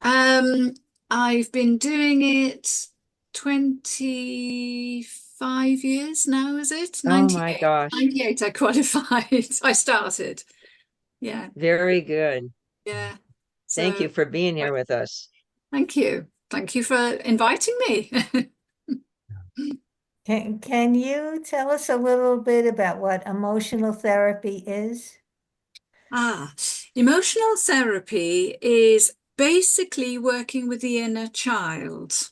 I've been doing it 25 years now, is it? Oh my gosh. 98 I qualified. I started. Yeah, Very good. yeah. Thank So you for being here with us. thank you. Thank you for inviting me. Can you tell us a little bit about what emotional therapy is? Emotional therapy is basically working with the inner child.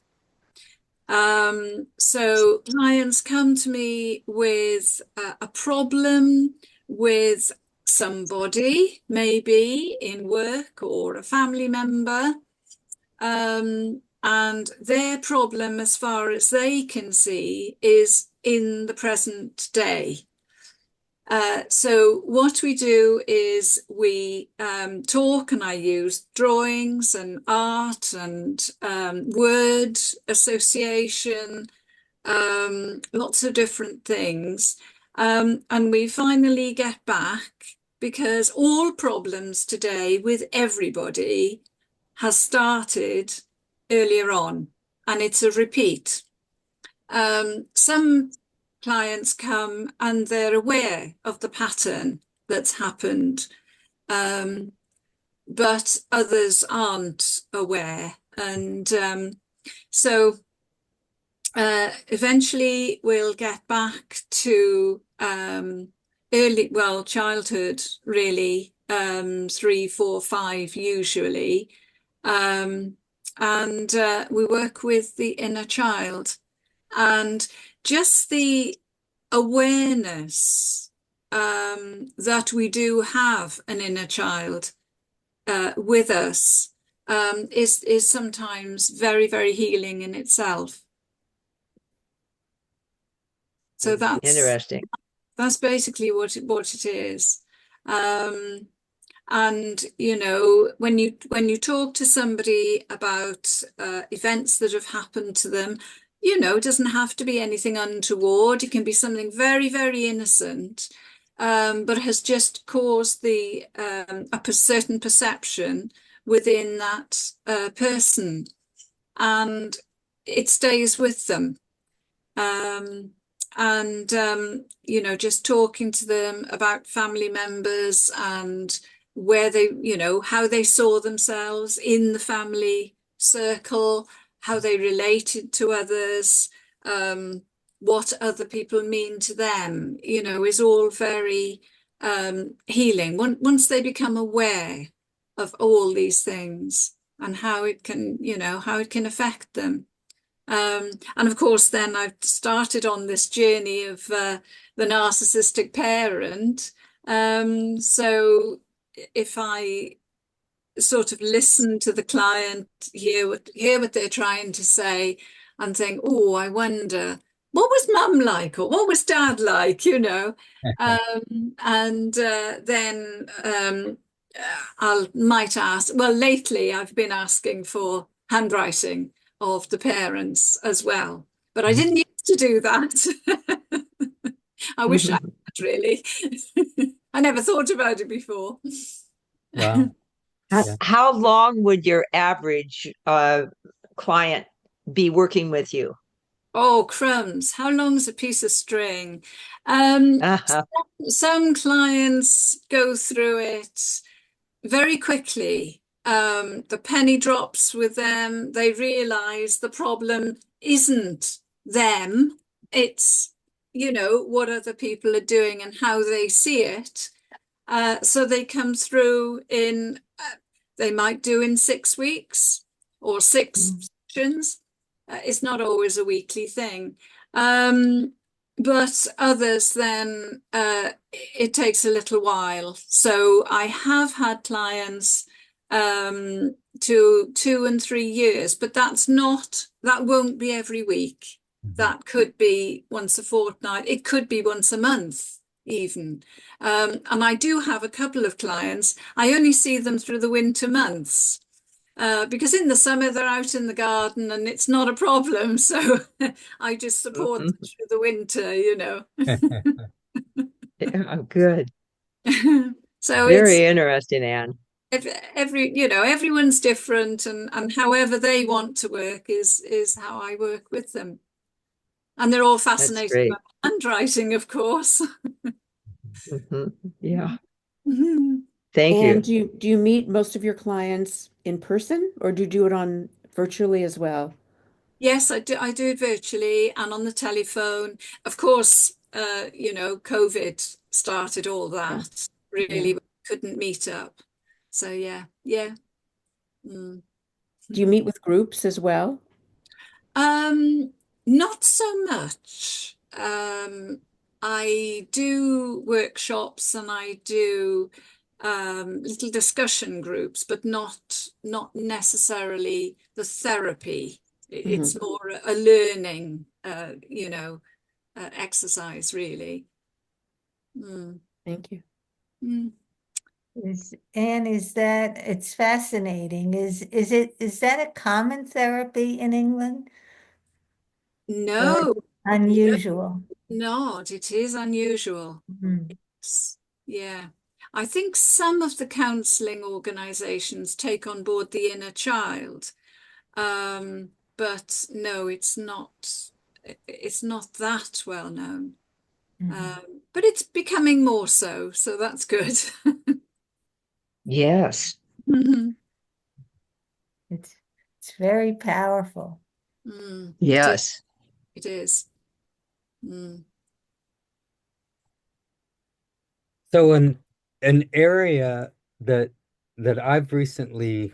So clients come to me with a problem with somebody, maybe in work or a family member, and their problem, as far as they can see, is in the present day. So what we do is we talk, and I use drawings and art and word association, lots of different things. And we finally get back, because all problems today with everybody has started earlier on, and it's a repeat. Some clients come and they're aware of the pattern that's happened, but others aren't aware. And so eventually we'll get back to childhood, really, 3, 4, 5 usually. And we work with the inner child. And just the awareness that we do have an inner child with us is sometimes very, very healing in itself. So Interesting. that's basically what it is. And you know, when you talk to somebody about events that have happened to them, you know, it doesn't have to be anything untoward. It can be something very, very innocent, but has just caused a certain perception within that person, and it stays with them. You know, just talking to them about family members and where they, you know, how they saw themselves in the family circle, how they related to others, what other people mean to them, you know, is all very healing. Once they become aware of all these things and how it can, you know, how it can affect them. And of course, then I've started on this journey of the narcissistic parent. So if I sort of listen to the client, hear what they're trying to say, and think, oh, I wonder, what was mum like, or what was dad like, you know? Then I might ask. Well, lately I've been asking for handwriting of the parents as well, but I didn't used to do that. I wish I had, really. I never thought about it before. Wow. Yeah. How long would your average client be working with you? Oh, crumbs. How long's a piece of string? Some clients go through it very quickly. The penny drops with them. They realize the problem isn't them. It's, you know, what other people are doing and how they see it. So they come through in, they might do in 6 weeks or six sessions. It's not always a weekly thing. But others then it takes a little while. So I have had clients to 2 and 3 years, but that won't be every week. That could be once a fortnight. It could be once a month even. And I do have a couple of clients. I only see them through the winter months. Because in the summer they're out in the garden and it's not a problem. So I just support them through the winter, you know. Oh, good. So Very interesting, Anne. Everyone's different, and however they want to work is how I work with them. And they're all fascinated by handwriting, of course. Yeah. Thank And you. do you meet most of your clients in person, or do you do it on virtually as well? Yes, I do it virtually and on the telephone. Of course, you know, COVID started all that. Really, we couldn't meet up. So yeah. Do you meet with groups as well? Not so much. I do workshops and I do little discussion groups, but not necessarily the therapy. It's more a learning, you know, exercise, really. Thank you. It's fascinating. Is that a common therapy in England? No, Unusual. not. It is unusual. Yeah. I think some of the counselling organisations take on board the inner child. But no, it's not that well known. But it's becoming more so that's good. Yes. It's very powerful. Yes. It is. So an area that I've recently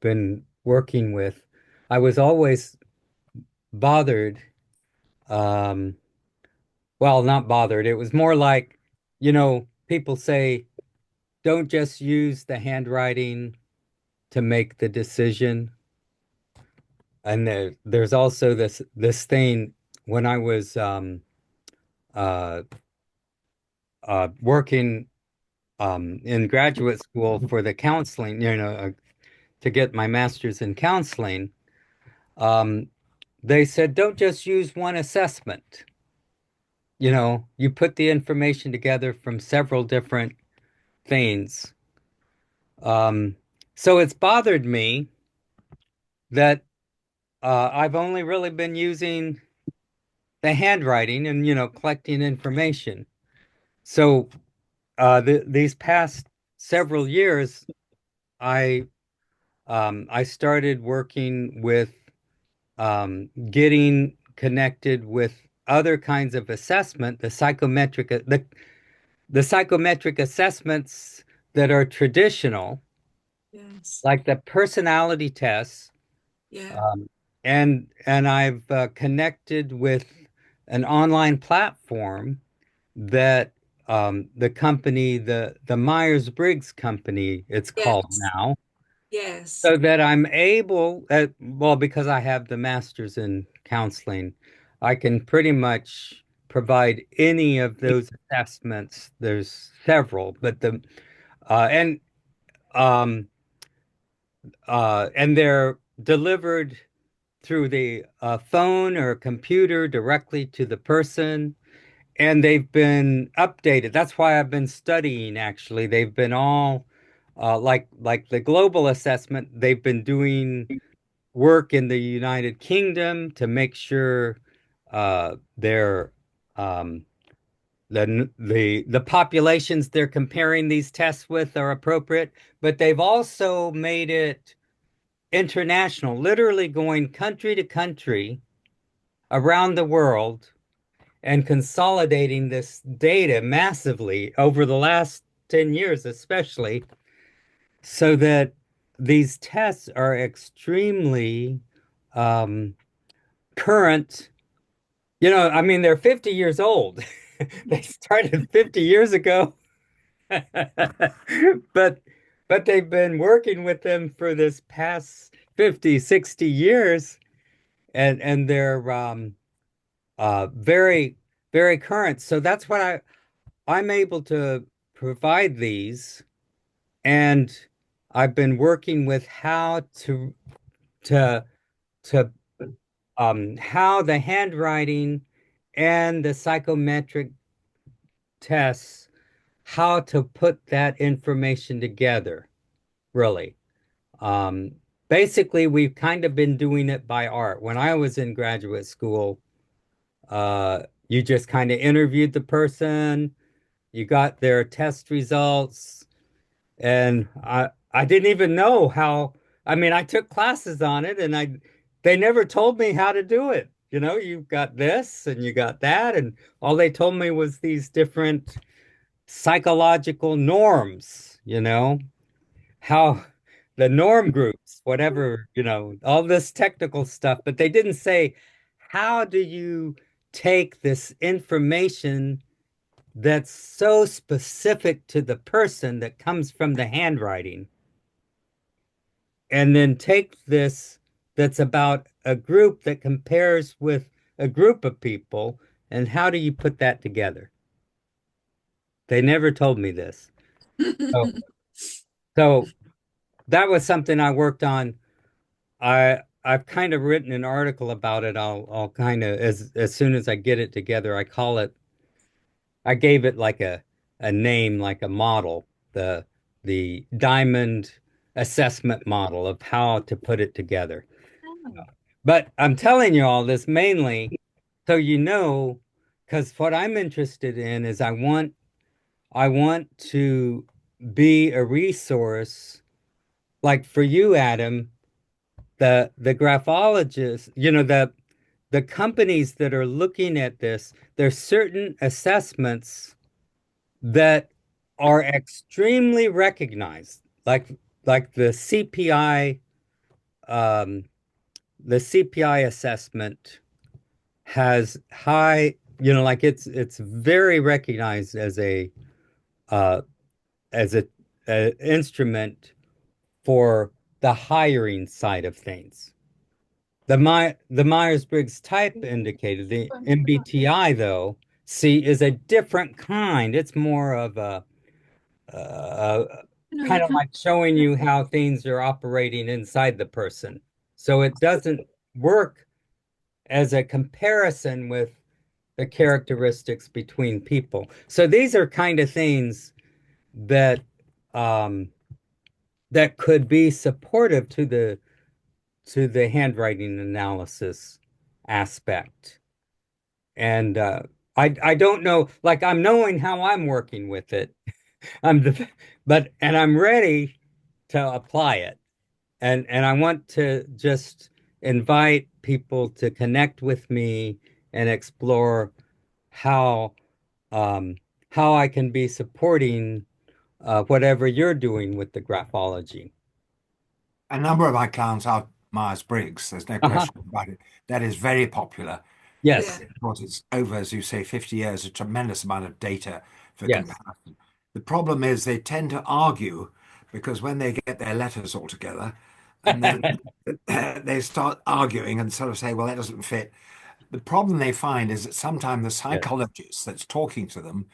been working with, I was always bothered. Well, not bothered. It was more like, you know, people say, don't just use the handwriting to make the decision. And there's also this thing, when I was uh, working in graduate school for the counseling, to get my master's in counseling, um, they said, don't just use one assessment. You put the information together from several different things. Um, so it's bothered me that I've only really been using the handwriting and, collecting information. So these past several years, I I started working with getting connected with other kinds of assessment, the psychometric assessments that are traditional, Yes. like the personality tests. Yeah. And I've connected with an online platform that the company, the Myers-Briggs company, it's called Yes. now, Yes. so that I'm able, well, because I have the master's in counseling, I can pretty much provide any of those assessments. There's several, but uh, and um, and they're delivered through the phone or computer directly to the person, and they've been updated. That's why I've been studying, actually. They've been all like the global assessment, they've been doing work in the United Kingdom to make sure their the populations they're comparing these tests with are appropriate, but they've also made it international, literally going country to country around the world and consolidating this data massively over the last 10 years, especially, so that these tests are extremely um, current. I mean, they're 50 years old. They started 50 years ago, but they've been working with them for this past 50, 60 years, and they're very, very current. So that's what I'm able to provide these, and I've been working with how to to how the handwriting and the psychometric tests, how to put that information together, really. Um, Basically, we've kind of been doing it by art. When I was in graduate school, you just kind of interviewed the person, you got their test results, and I didn't even know how. I mean, I took classes on it, and they never told me how to do it. You've got this and you got that, and all they told me was these different psychological norms, how the norm groups, whatever, all this technical stuff, but they didn't say, how do you take this information that's so specific to the person that comes from the handwriting, and then take this that's about a group that compares with a group of people, and how do you put that together? They never told me this. So, so that was something I worked on. I've kind of written an article about it. I'll kind of, as soon as I get it together, I gave it like a name, like a model, the diamond assessment model of how to put it together. But I'm telling you all this mainly so because what I'm interested in is I want to be a resource, like for you, Adam, the graphologists, the companies that are looking at this. There's certain assessments that are extremely recognized, like um, the CPI assessment has high, like it's very recognized uh, as a instrument for the hiring side of things. the Myers-Briggs type indicator, the MBTI though, see, is a different kind. It's more of a No, you kind of can. like showing you how things are operating inside the person. So it doesn't work as a comparison with the characteristics between people. So these are kind of things that um, that could be supportive to the handwriting analysis aspect. And I don't know, like I'm knowing how I'm working with it. And I'm ready to apply it. And I want to just invite people to connect with me and explore how um, how I can be supporting whatever you're doing with the graphology. A number of my clients are Myers-Briggs. There's no Uh-huh. question about it. That is very popular. Yeah. Yes, Because it's over, as you say, 50 years, a tremendous amount of data for yes. comparison. The problem is they tend to argue because when they get their letters all together and then they start arguing and sort of say, well, that doesn't fit. The problem they find is that sometimes the Yes. psychologist that's talking to them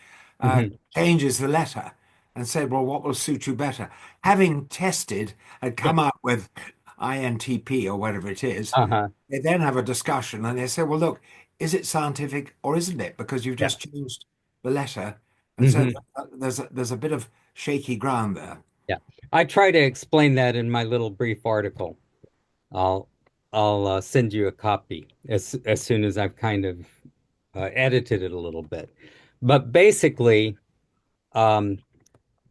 Mhm. changes the letter and said, well, what will suit you better? Having tested and Yeah. come up with INTP or whatever it is, Uh-huh. they then have a discussion and they say, well, look, is it scientific or isn't it? Because you've Yeah. just changed the letter. And so Hmm. there's a bit of shaky ground there. Yeah. I try to explain that in my little brief article. I'll I'll send you a copy as soon as I've kind of edited it a little bit. But basically, um,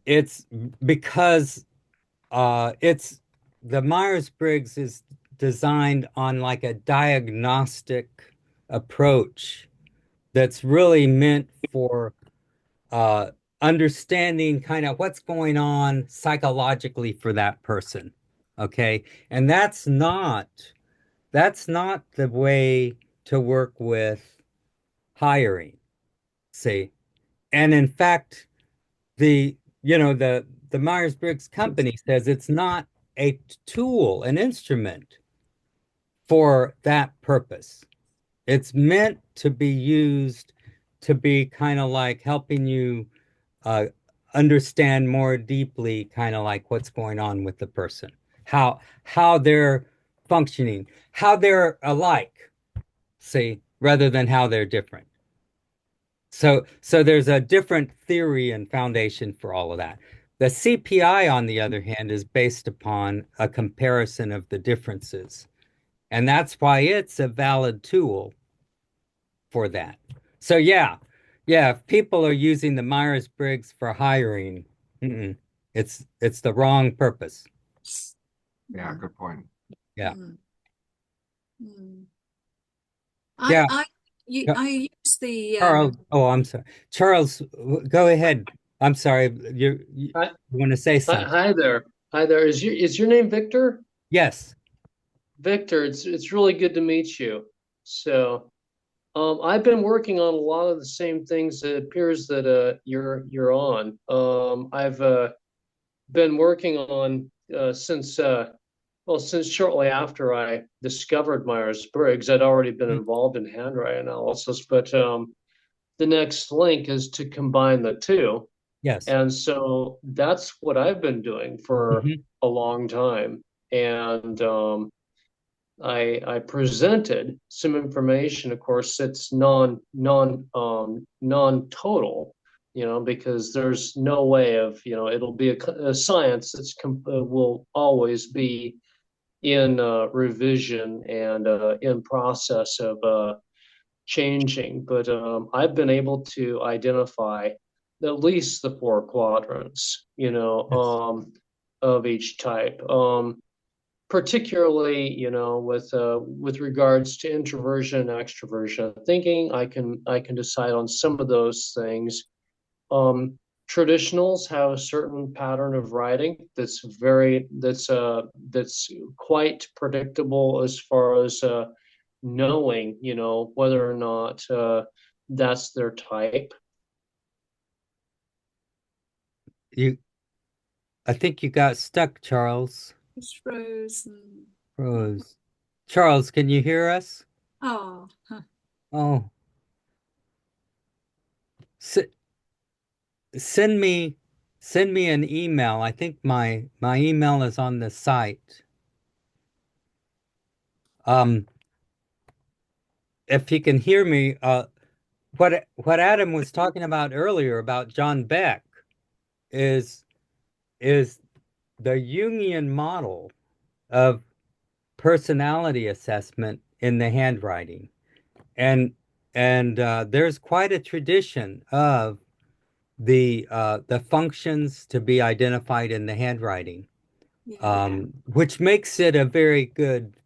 it's because it's the Myers-Briggs is designed on like a diagnostic approach that's really meant for uh, understanding kind of what's going on psychologically for that person. Okay. And that's not the way to work with hiring, see. And in fact, the the Myers-Briggs company says it's not a tool, an instrument for that purpose. It's meant to be used to be kind of like helping you uh, understand more deeply, kind of like what's going on with the person, how they're functioning, how they're alike, see, rather than how they're different. So there's a different theory and foundation for all of that. The CPI, on the other hand, is based upon a comparison of the differences. And that's why it's a valid tool for that. So yeah, if people are using the Myers-Briggs for hiring, it's the wrong purpose. Yeah, good point. Yeah. Mm. Mm. Yeah. I use the Charles, oh, I'm sorry. Charles, go ahead. I'm sorry. You Hi, want to say something? hi there. Hi there. Is your name Victor? Yes. Victor, it's really good to meet you. So, I've been working on a lot of the same things that it appears that you're on. I've been working on since shortly after I discovered Myers-Briggs. I'd already been Mhm. involved in handwriting analysis, but the next link is to combine the two. Yes. And so that's what I've been doing for Hmm. a long time. And I presented some information. Of course, it's non total, because there's no way of, it'll be a science that's will always be in revision and in process of changing. But I've been able to identify at least the four quadrants, Yes. of each type. Particularly, with regards to introversion and extroversion thinking, I can decide on some of those things. Um, Traditionals have a certain pattern of writing that's quite predictable as far as knowing, whether or not that's their type. You, I think you got stuck, Charles. it's frozen. Rose. Charles, can you hear us? Oh, huh. Oh, s send me send me an email. I think my email is on the site. Um, if you can hear me, what Adam was talking about earlier about John Beck is is the Jungian model of personality assessment in the handwriting. And there's quite a tradition of the functions to be identified in the handwriting, Yeah. which makes it a very good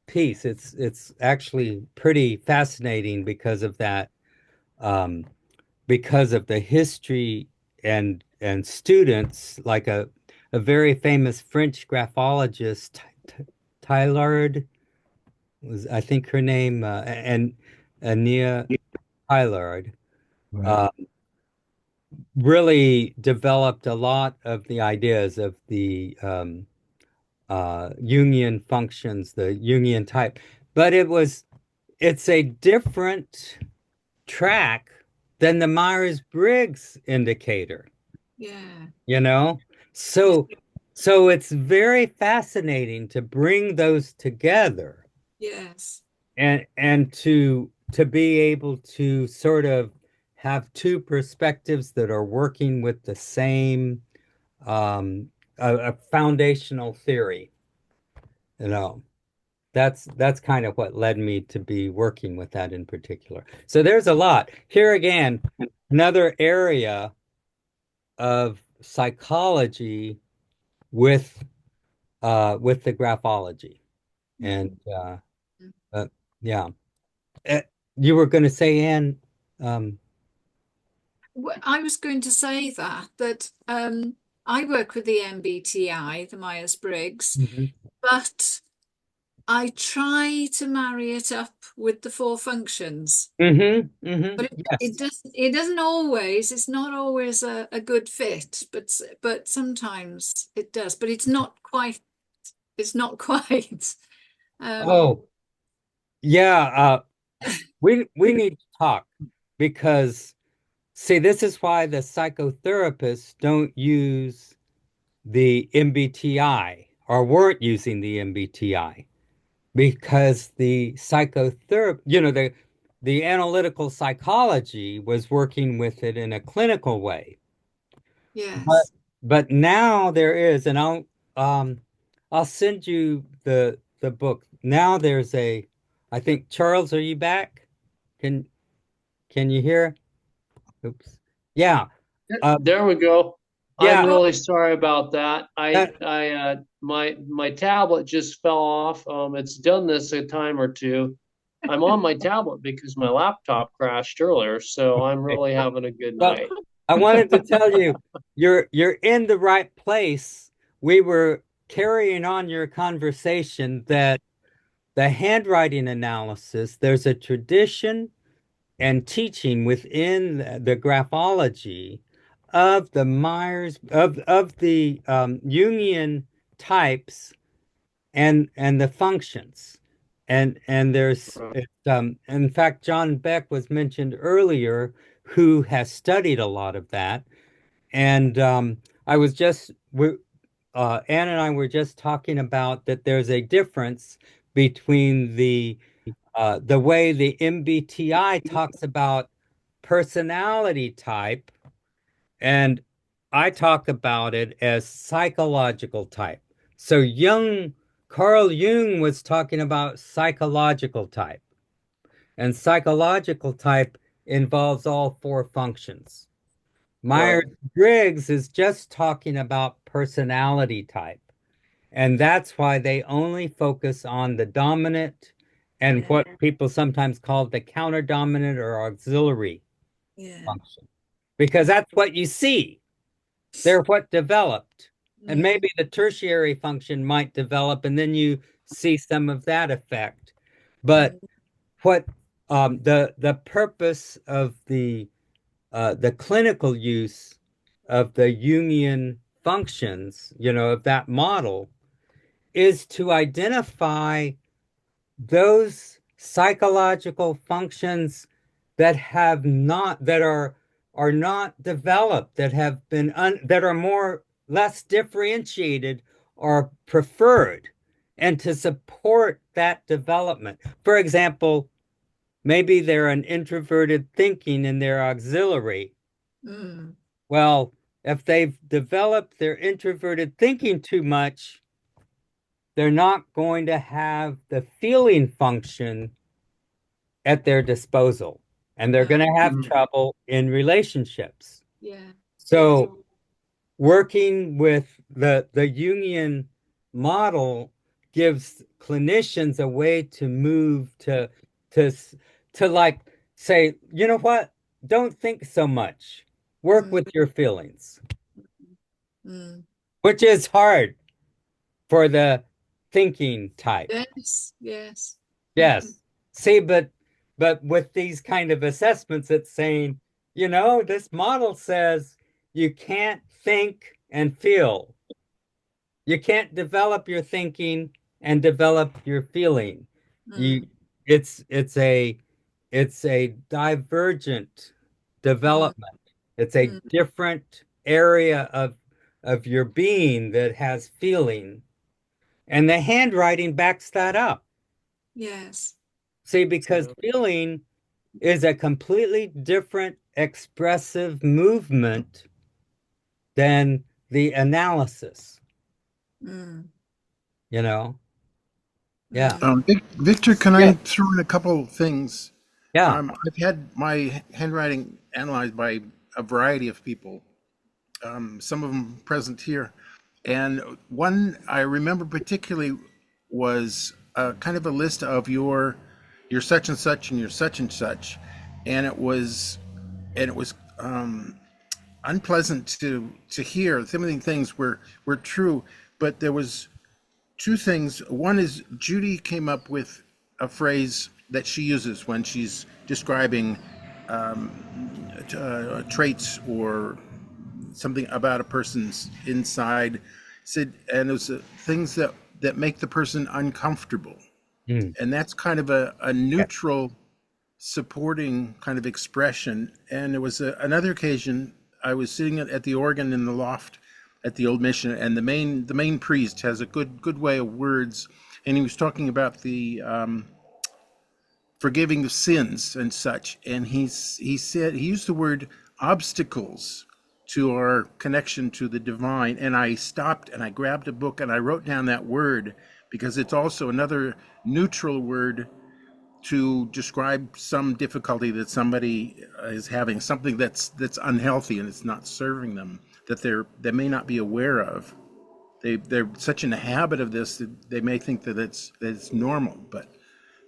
piece. It's actually pretty fascinating because of that, um, because of the history and students like a very famous French graphologist, Tylard was I think her name, and Ania Tylard. Right. Uh, really developed a lot of the ideas of the Jungian functions, the Jungian type. But it's a different track than the Myers-Briggs indicator, Yeah. you know? Yes. So so it's very fascinating to bring those together Yes. and to be able to sort of have two perspectives that are working with the same a foundational theory, you know. That's kind of what led me to be working with that in particular. So there's a lot. Here again, another area of psychology with with the graphology. And uh, yeah. Uh, you were going to say, Anne, um, Well, I was going to say that I work with the MBTI, the Myers-Briggs, mhm, but I try to marry it up with the four functions. But yes. it doesn't always, it's not always a good fit, but sometimes it does. But it's not quite. Um, Oh, yeah. We need to talk because see, this is why the psychotherapists don't use the MBTI or weren't using the MBTI because the psychotherapy, the analytical psychology was working with it in a clinical way. But yes. but now there is, and I'll send you the book. Now there's a, I think Charles, are you back? Can can you hear? Oops. Yeah. There we go. I'm Yeah. Oh, really sorry about that. That, My tablet just fell off. It's done this a time or two. I'm on my tablet because my laptop crashed earlier, so I'm really having a good well, night. I wanted to tell you, you're in the right place. We were carrying on your conversation that the handwriting analysis, there's a tradition and teaching within the graphology of the Myers of the Jungian types and the functions. And there's in fact John Beck was mentioned earlier who has studied a lot of that. And I was just Anne and I were just talking about that there's a difference between the way the MBTI talks about personality type, and I talk about it as psychological type. So Carl Jung was talking about psychological type, and psychological type involves all four functions. Right. Myers-Briggs is just talking about personality type. And that's why they only focus on the dominant and yeah, what people sometimes call the counter dominant or auxiliary yeah, function, because that's what you see. They're what developed. And yeah, maybe the tertiary function might develop, and then you see some of that effect. But what the purpose of the clinical use of the Jungian functions, of that model, is to identify those psychological functions that are not developed, that have been that are more less differentiated, are preferred, and to support that development. For example, maybe they're an introverted thinking and they're auxiliary. Well, if they've developed their introverted thinking too much, they're not going to have the feeling function at their disposal, and they're going to have trouble in relationships. Yeah. So working with the Jungian model gives clinicians a way to move to like say, you know what? Don't think so much. Work with your feelings, which is hard for the thinking type. Yes, yes. Yes. See, but with these kind of assessments, it's saying, you know, this model says you can't think and feel. You can't develop your thinking and develop your feeling. You it's a divergent development. It's a different area of your being that has feeling. And the handwriting backs that up. Yes. See, because feeling is a completely different expressive movement than the analysis, you know? Yeah. Victor, can Yeah. I throw in a couple things? Yeah. I've had my handwriting analyzed by a variety of people, some of them present here. And one I remember particularly was kind of a list of your such and such and your such and such, and it was unpleasant to hear. Some of the things were true, but there was two things. One is Judy came up with a phrase that she uses when she's describing traits or something about a person's inside. Said, and it was things that make the person uncomfortable, and that's kind of a neutral, supporting kind of expression. And there was another occasion I was sitting at the organ in the loft at the old mission, and the main priest has a good way of words, and he was talking about the forgiving the sins and such, and he said he used the word obstacles to our connection to the divine, and I stopped and I grabbed a book and I wrote down that word because it's also another neutral word to describe some difficulty that somebody is having, something that's unhealthy and it's not serving them, that they may not be aware of. They're such in a habit of this that they may think that it's normal,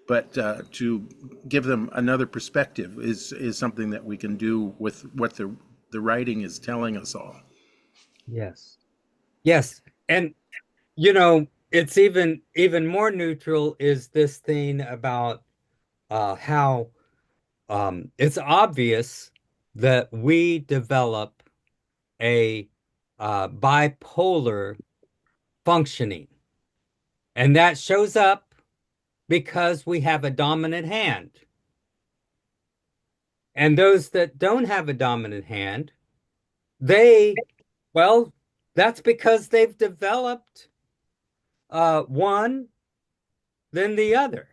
but to give them another perspective is something that we can do with what the writing is telling us all. Yes. Yes. And you know, it's even more neutral is this thing about how it's obvious that we develop a bipolar functioning, and that shows up because we have a dominant hand. And those that don't have a dominant hand, well, that's because they've developed one, then the other,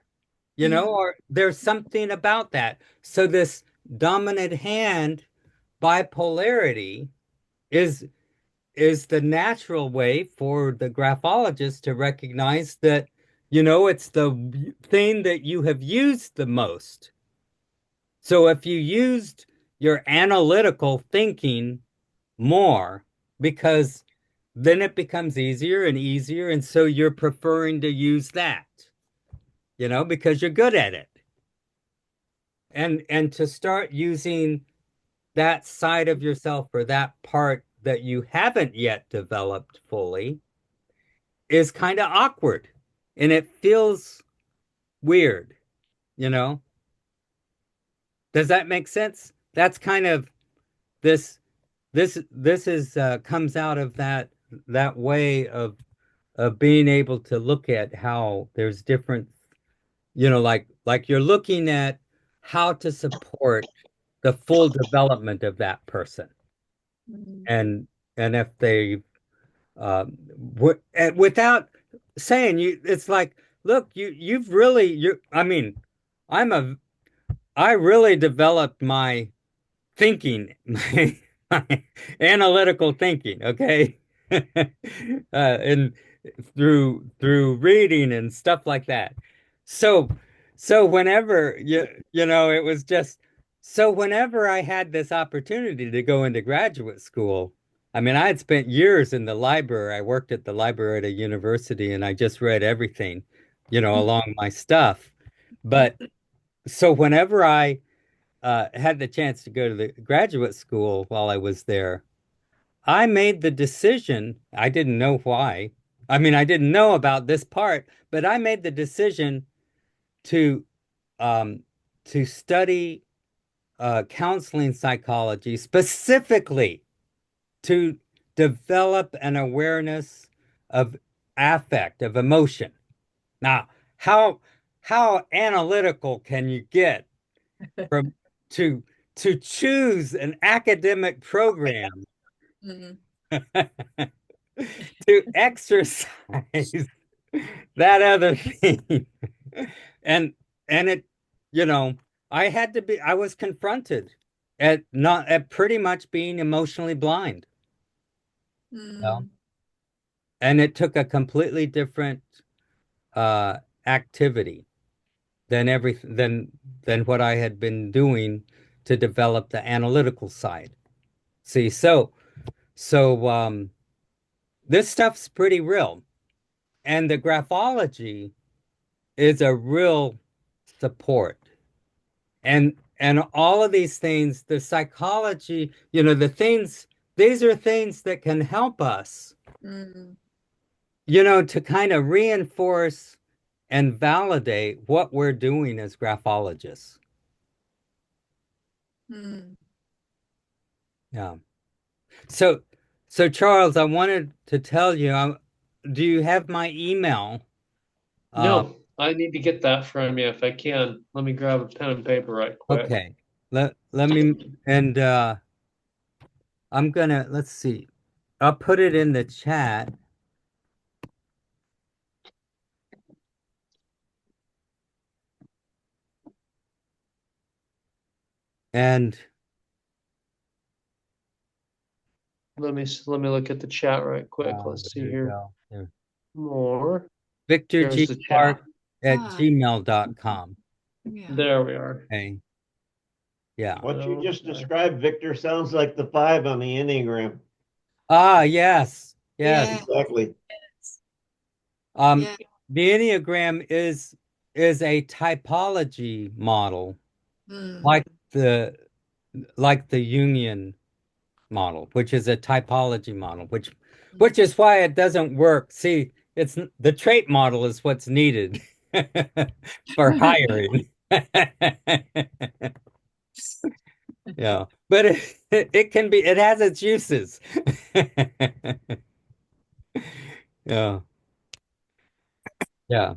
you know, or there's something about that. So this dominant hand bipolarity is the natural way for the graphologist to recognize that, you know, it's the thing that you have used the most. So if you used your analytical thinking more, because then it becomes easier and easier, and so you're preferring to use that, you know, because you're good at it. And to start using that side of yourself or that part that you haven't yet developed fully is kind of awkward, and it feels weird, you know? Does that make sense? That's kind of this is comes out of that way of being able to look at how there's different like you're looking at how to support the full development of that person. Mm. And if they without saying you, it's like, look, you've really you I mean, I'm a I really developed my thinking, my analytical thinking, okay? And through reading and stuff like that. So so whenever it was just so whenever I had this opportunity to go into graduate school, I mean, I had spent years in the library. I worked at the library at a university and I just read everything, along my stuff. But so whenever I had the chance to go to the graduate school while I was there, I made the decision. I didn't know why. I mean, I didn't know about this part, but I made the decision to um, to study counseling psychology specifically to develop an awareness of affect, of emotion. Now, how analytical can you get from to to choose an academic program Mm. to exercise that other thing? And and it, you know, I was confronted at pretty much being emotionally blind. Mm. And it took a completely different uh activity than what I had been doing to develop the analytical side. See, so this stuff's pretty real. And the graphology is a real support. And all of these things, the psychology, these are things that can help us, Mm. to kind of reinforce and validate what we're doing as graphologists. Mm. Yeah. So, so Charles, I wanted to tell you, do you have my email? No, I need to get that from you if I can. Let me grab a pen and paper right quick. Okay. Let me and let's see. I'll put it in the chat. And Let me look at the chat right quick. Let's there see you here. go. There. More. Victor There's G. the Clark chat. at Ah, gmail.com. yeah. There we are. Okay. Yeah. What you just Okay. described, Victor, sounds like the 5 on the Enneagram. Ah, yes. Yes. Yeah. Exactly. Um, Yeah. the Enneagram is a typology model, Mm. like the Jungian model, which is a typology model, which is why it doesn't work. See, it's the trait model is what's needed for hiring. Yeah, but it can be, it has its uses. Yeah, yeah,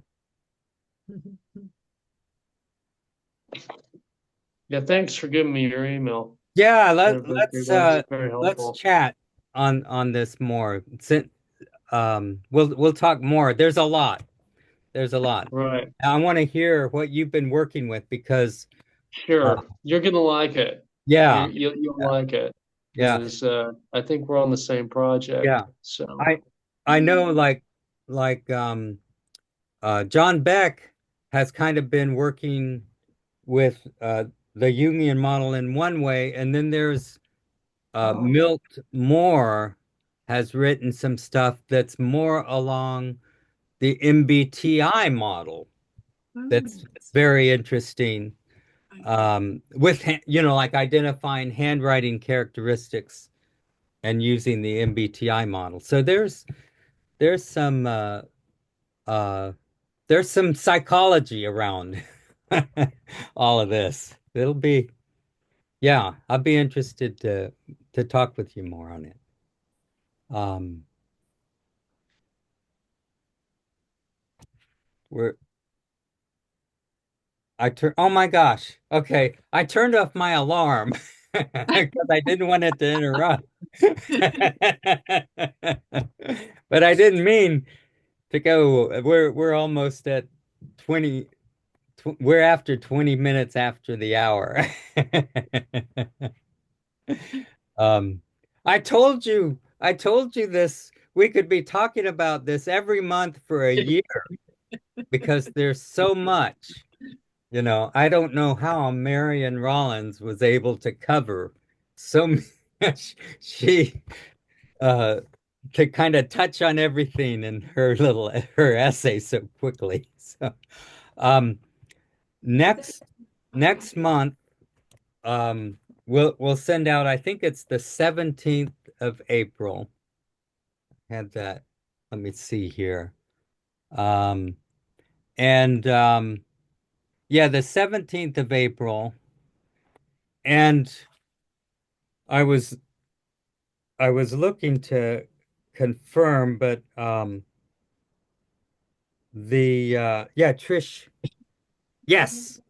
Yeah, thanks for giving me your email. yeah. There, Victor. That's very Let's helpful. chat on this more. We'll talk more. There's a lot. There's a lot. Right. I want to hear what you've been working with because Sure. You're gonna like it. yeah, You'll yeah, like it yeah, because I think we're on the same project. yeah. So I know like John Beck has kind of been working with the Jungian model in one way, and then there's Milt Moore has written some stuff that's more along the MBTI model. That's Oh, very interesting. right. With like identifying handwriting characteristics and using the MBTI model. So there's some uh, there's some psychology around all of this. Yeah, I'll be interested to talk with you more on it. Um, we're oh my gosh. Okay. I turned off my alarm because I didn't want it to interrupt. But I didn't mean to go. We're almost at 20, we're after 20 minutes after the hour. Um, I told you this. We could be talking about this every month for a year because there's so much. You know, I don't know how Marion Rollins was able to cover so much. She uh to kind of touch on everything in her essay so quickly. So um next next month we'll send out, I think it's the 17th of April. Had that. Let me see here. Um and yeah, the 17th of April. And I was I was looking to confirm, but the yeah, Trish. Yes.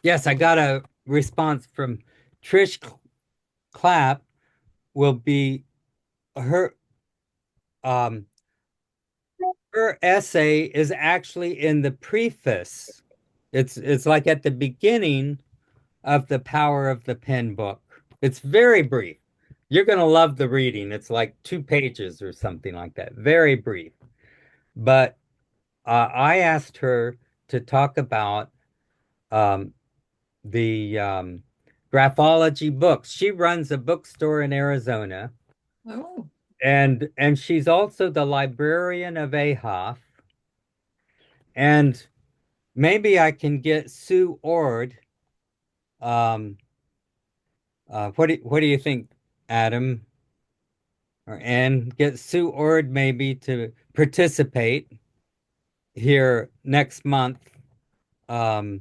Yes, I got a response from Trish Clapp will be her um her essay is actually in the preface. It's like at the beginning of The Power of the Pen book. It's very brief. You're going to love the reading. It's like 2 pages or something like that. Very brief. But I asked her to talk about um, the Graphology books. She runs a bookstore in Arizona, Oh, and she's also the librarian of AHOF. And maybe I can get Sue Ord. Um, what do you think, Adam? Or and get Sue Ord maybe to participate here next month. Um,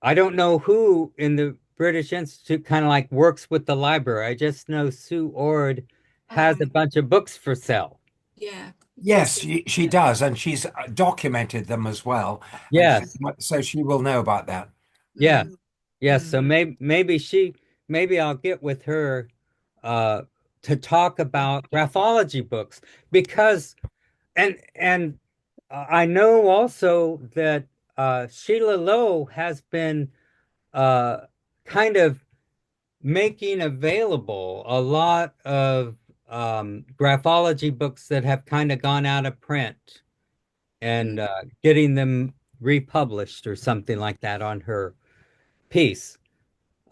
I don't know who in the British Institute kind of like works with the library. I just know Sue Ord has a bunch of books for sale. yeah. Yes, she does, and she's documented them as well. Yes. So she will know about that. Yeah. Mm. Yes. So maybe I'll get with her uh to talk about graphology books because and I know also that Sheila Lowe has been uh kind of making available a lot of graphology books that have kind of gone out of print and getting them republished or something like that on her piece.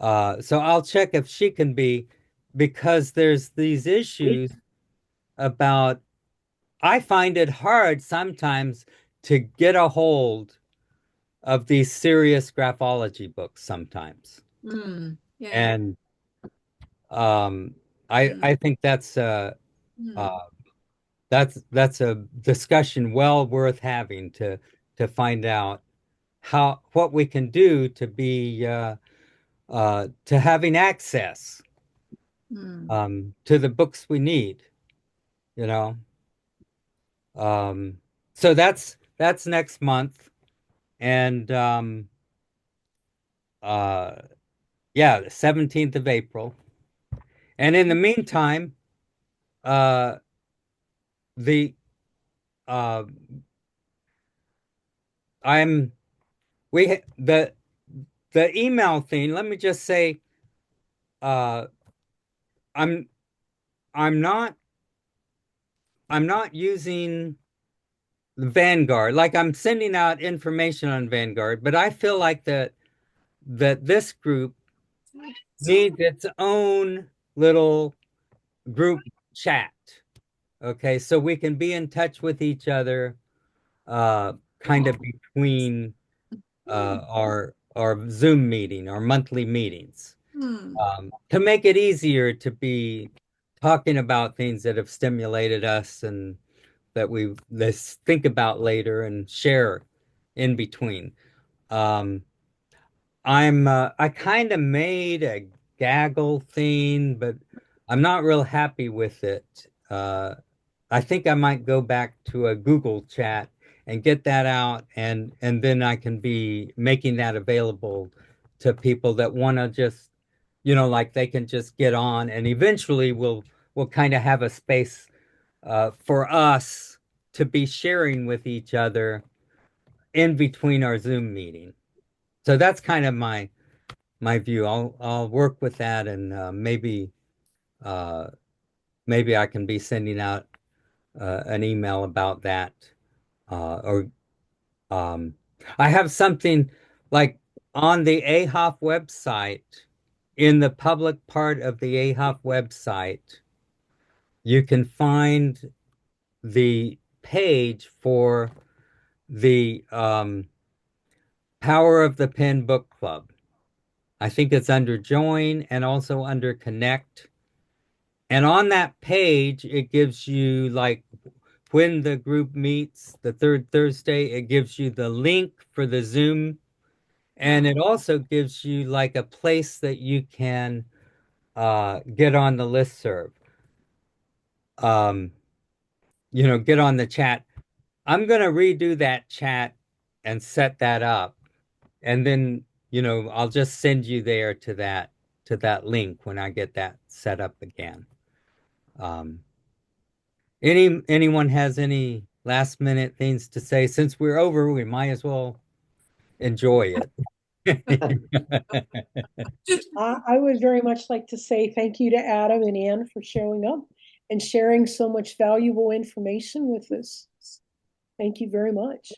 So I'll check if she can be, because there's these issues about, I find it hard sometimes to get a hold of these serious graphology books sometimes. Mm. Yeah. And I think Mm. that's a discussion well worth having to find out what we can do to be to having access Mm. to the books we need, you know. So that's next month, and uh, yeah, the 17th of April. And in the meantime, uh, the uh, I'm we the email thing. Let me just say, uh, I'm I'm not I'm not using Vanguard. Like I'm sending out information on Vanguard, but I feel like that this group needs its own little group chat. Okay, so we can be in touch with each other, kind of between our Zoom meeting, our monthly meetings, Mm. to make it easier to be talking about things that have stimulated us and that we let's think about later and share in between. Um, I kind of made a gaggle thing, but I'm not real happy with it. I think I might go back to a Google chat and get that out, and then I can be making that available to people that want to just, like they can just get on, and eventually we'll kind of have a space for us to be sharing with each other in between our Zoom meeting. So that's kind of my view. I'll work with that, and uh, maybe I can be sending out an email about that, or I have something like on the AHOF website. In the public part of the AHOF website, you can find the page for the Power of the Pen Book Club. I think it's under Join and also under Connect. And on that page, it gives you like when the group meets the third Thursday, it gives you the link for the Zoom. And it also gives you like a place that you can get on the listserv. Get on the chat. I'm going to redo that chat and set that up. And then, I'll just send you there to that link when I get that set up again. Anyone has any last minute things to say? Since we're over, we might as well enjoy it. I would very much like to say thank you to Adam and Ann for showing up and sharing so much valuable information with us. Thank you very much.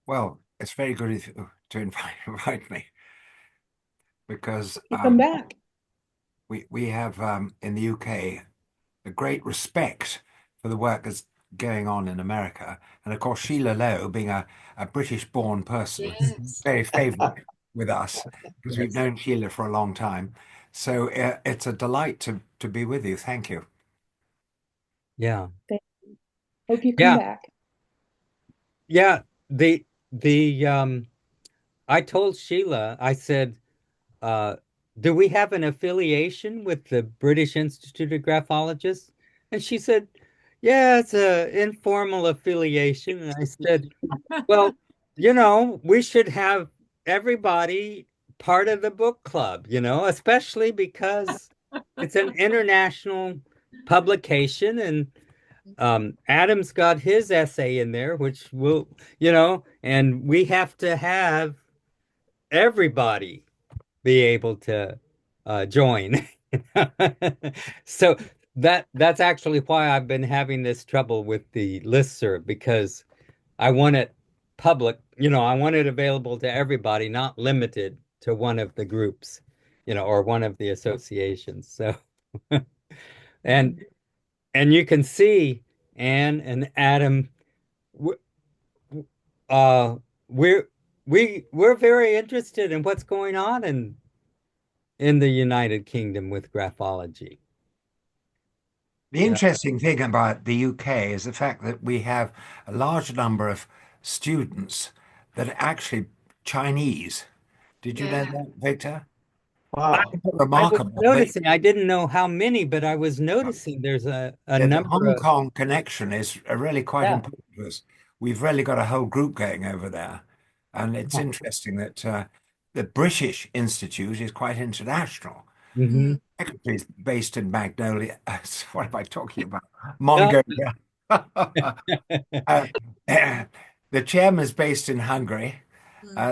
Well, it's very good of you to invite me, because Come back. we have in the UK a great respect for the work that's going on in America. And of course, Sheila Lowe, being a British-born person, Yes. very favored with us, because we've known Sheila for a long time. So it's a delight to be with you. Thank you. Yeah. Thank you. Hope you come back. Yeah. I told Sheila, I said, do we have an affiliation with the British Institute of Graphologists? And she said, yeah, it's an informal affiliation. And I said, well, we should have everybody part of the book club, especially because it's an international publication, and Adam's got his essay in there, which will, and we have to have everybody be able to join. So that's actually why I've been having this trouble with the listserv, because I want it public, I want it available to everybody, not limited to one of the groups, or one of the associations. So and you can see Anne and Adam, uh we're we're very interested in what's going on in the United Kingdom with graphology. The interesting thing about the UK is the fact that we have a large number of students that are actually Chinese. Did you know that, Victor? Wow. Remarkable. I was noticing, I didn't know how many, but I was noticing there's a number. The Hong Kong connection is really quite important to us. We've really got a whole group going over there. And it's interesting that the British Institute is quite international. Mm-hmm. Secretary is based in Magnolia. What am I talking about? Mongolia. The chairman is based in Hungary.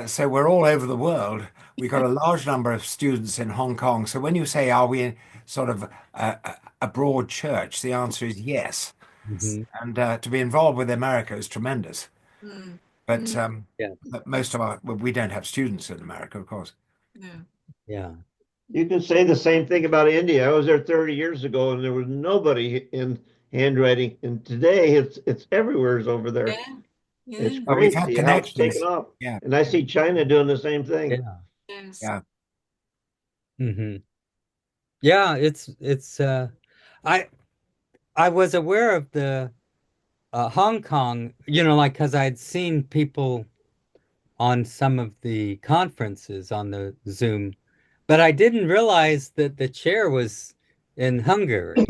So we're all over the world. We've got a large number of students in Hong Kong. So when you say, are we in sort of a broad church? The answer is yes. Mm-hmm. And to be involved with America is tremendous. But most of we don't have students in America, of course. Yeah. You can say the same thing about India. I was there 30 years ago and there was nobody in handwriting. And today it's everywhere over there. Yeah. It's Well, we've crazy had how it's connections. taken off. Yeah. And I see China doing the same thing. Yeah. Yes. Yeah. Mm-hmm. Yeah, it's I was aware of the Hong Kong, like because I'd seen people on some of the conferences on the Zoom, but I didn't realize that the chair was in Hungary.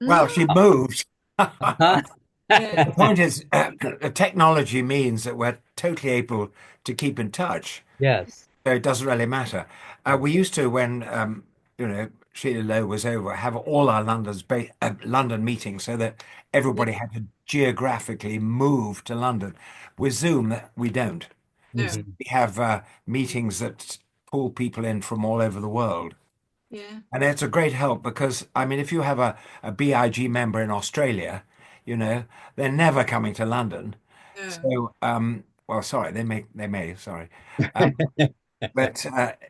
Well, she moved. Huh? The point is, the technology means that we're totally able to keep in touch. Yes. So it doesn't really matter. We used to, when Sheila Lowe was over, have all our London meetings so that everybody had to geographically move to London. With Zoom, we don't. No. We have meetings that pull people in from all over the world. Yeah. And it's a great help because, I mean, if you have a BIG member in Australia, they're never coming to London. No. So, well, sorry, they may, sorry. But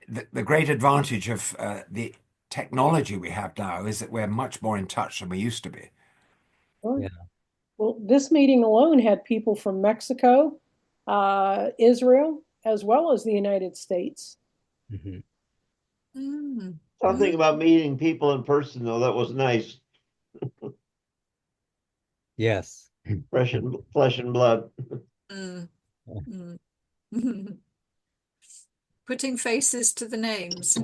the great advantage of the technology we have now is that we're much more in touch than we used to be. Sure. Yeah. Well, this meeting alone had people from Mexico, Israel, as well as the United States. Mhm. Something about meeting people in person, though, that was nice. Yes. Flesh and blood. Putting faces to the names.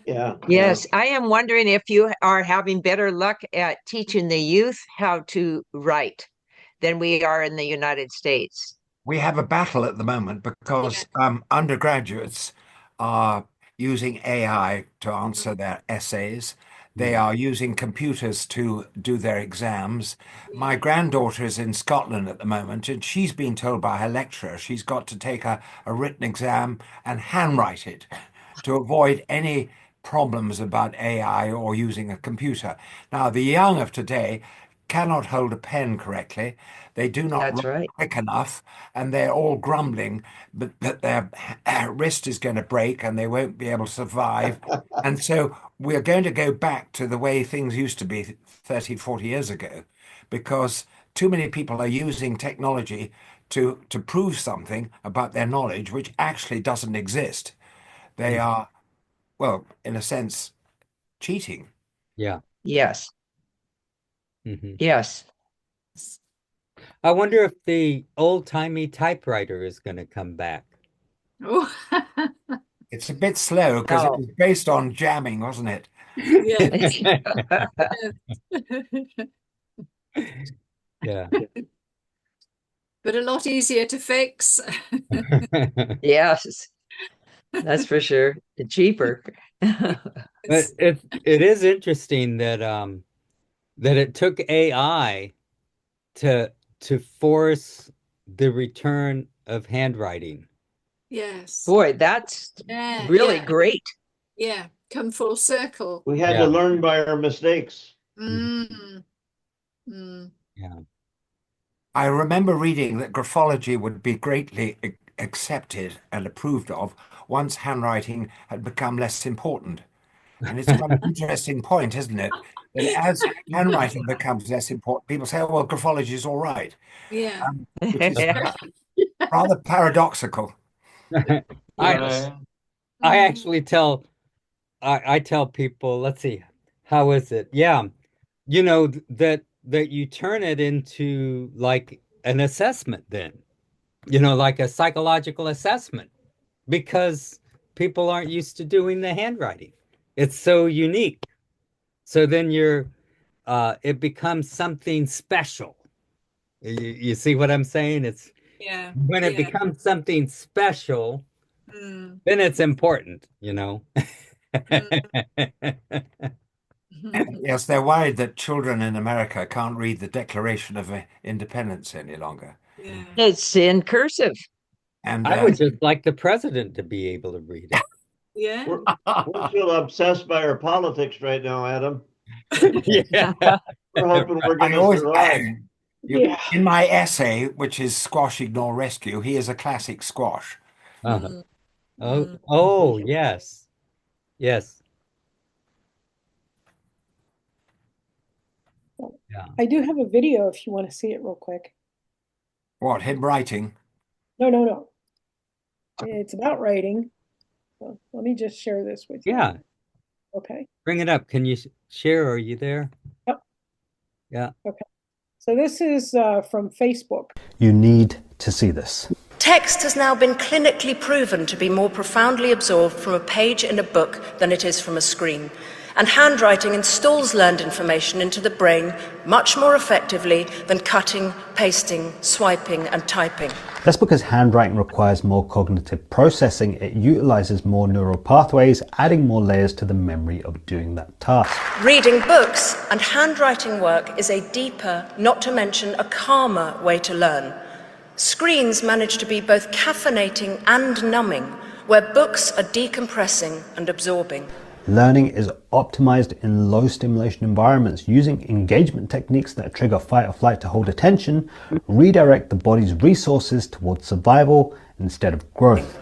Yeah. Yes, I am wondering if you are having better luck at teaching the youth how to write than we are in the United States. We have a battle at the moment because undergraduates are using AI to answer their essays. They are using computers to do their exams. My granddaughter is in Scotland at the moment, and she's been told by her lecturer she's got to take a written exam and handwrite it to avoid any problems about AI or using a computer. Now, the young of today cannot hold a pen correctly. They do not That's write right. quick enough, and they're all grumbling that their wrist is going to break and they won't be able to survive. And so we're going to go back to the way things used to be 30, 40 years ago, because too many people are using technology to prove something about their knowledge, which actually doesn't exist. They are, well, in a sense, cheating. Yeah. Yes. Mhm. Yes. I wonder if the old-timey typewriter is going to come back. Oh. It's a bit slow because it was based on jamming, wasn't it? Yes. Yeah. But a lot easier to fix. Yes, that's for sure. And cheaper. But it is interesting that that it took AI to force the return of handwriting. Yes. Boy, that's Yeah, really yeah. great. Yeah, come full circle. We had to learn by our mistakes. Mm. Yeah. I remember reading that graphology would be greatly accepted and approved of once handwriting had become less important. And it's quite an interesting point, isn't it? That as handwriting becomes less important, people say, oh, well, graphology is all right. Yeah. Which is rather paradoxical. I actually tell I tell people, let's see, how is it? Yeah, that you turn it into like an assessment then, like a psychological assessment, because people aren't used to doing the handwriting. It's so unique. So then it becomes something special. You see what I'm saying? It's when it becomes something special, then it's important. Yes, they're worried that children in America can't read the Declaration of Independence any longer. Yeah. It's in cursive. And I would just like the president to be able to read it. Yeah. We're still obsessed by our politics right now, Adam. Yeah. We're hoping we're going to survive. In my essay, which is Squash, Ignore, Rescue, he is a classic squash. Oh, yes. Yes. Yeah. I do have a video if you want to see it real quick. What, him writing? No. It's about writing. So let me just share this with you. Yeah. Okay. Bring it up. Can you share? Are you there? Yep. Yeah. Okay. So this is from Facebook. You need to see this. Text has now been clinically proven to be more profoundly absorbed from a page in a book than it is from a screen. and handwriting installs learned information into the brain much more effectively than cutting, pasting, swiping, and typing. That's because handwriting requires more cognitive processing. It utilizes more neural pathways, adding more layers to the memory of doing that task. Reading books and handwriting work is a deeper, not to mention a calmer way to learn. Screens manage to be both caffeinating and numbing, where books are decompressing and absorbing. Learning is optimized in low stimulation environments using engagement techniques that trigger fight or flight to hold attention, redirect the body's resources towards survival instead of growth.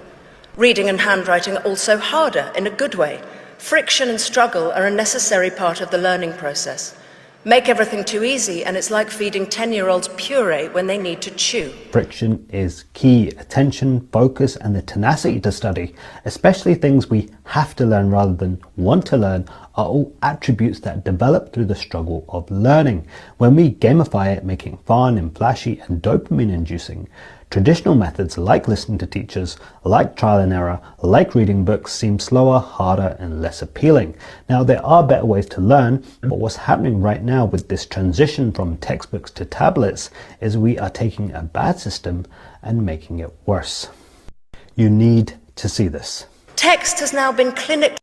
Reading and handwriting are also harder in a good way. Friction and struggle are a necessary part of the learning process. Make everything too easy and it's like feeding 10-year-olds puree when they need to chew. Friction is key. Attention, focus, and the tenacity to study, especially things we have to learn rather than want to learn, are all attributes that develop through the struggle of learning. When we gamify it, making fun and flashy and dopamine inducing, traditional methods like listening to teachers, like trial and error, like reading books seem slower, harder, and less appealing. Now, there are better ways to learn, but what's happening right now with this transition from textbooks to tablets is we are taking a bad system and making it worse. You need to see this. Text has now been clinically...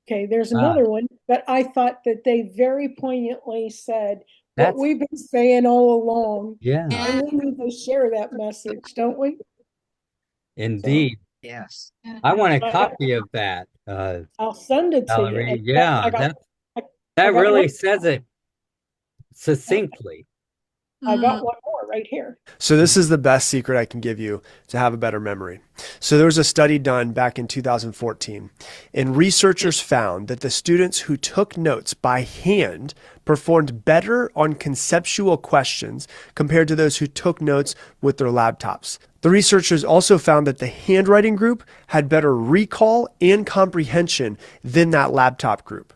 Okay, there's another one, but I thought that they very poignantly said what we've been saying all along. Yeah. And we need to share that message, don't we? Indeed. So, yes. I want a copy of that. I'll send it to Valerie. you. Yeah, that really says it succinctly. I got one more right here. So this is the best secret I can give you to have a better memory. So there was a study done back in 2014, and researchers found that the students who took notes by hand performed better on conceptual questions compared to those who took notes with their laptops. The researchers also found that the handwriting group had better recall and comprehension than that laptop group.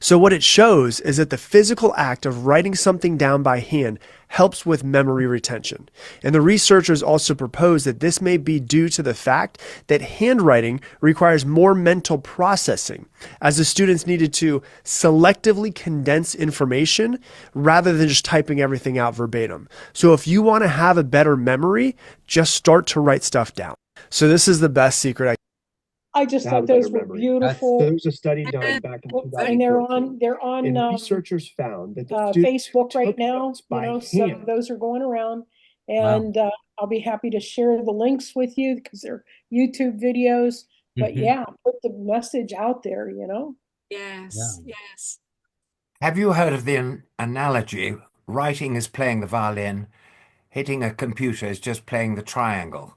So what it shows is that the physical act of writing something down by hand helps with memory retention. And the researchers also propose that this may be due to the fact that handwriting requires more mental processing, as the students needed to selectively condense information rather than just typing everything out verbatim. So if you want to have a better memory, just start to write stuff down. So this is the best secret I just thought those were beautiful. There was a study done back in 2014. And they're on and researchers found that the Facebook right now, by so hand. those are going around. And I'll be happy to share the links with you because they're YouTube videos. But yeah, put the message out there, Yes, yes. Have you heard of the analogy, writing is playing the violin, hitting a computer is just playing the triangle?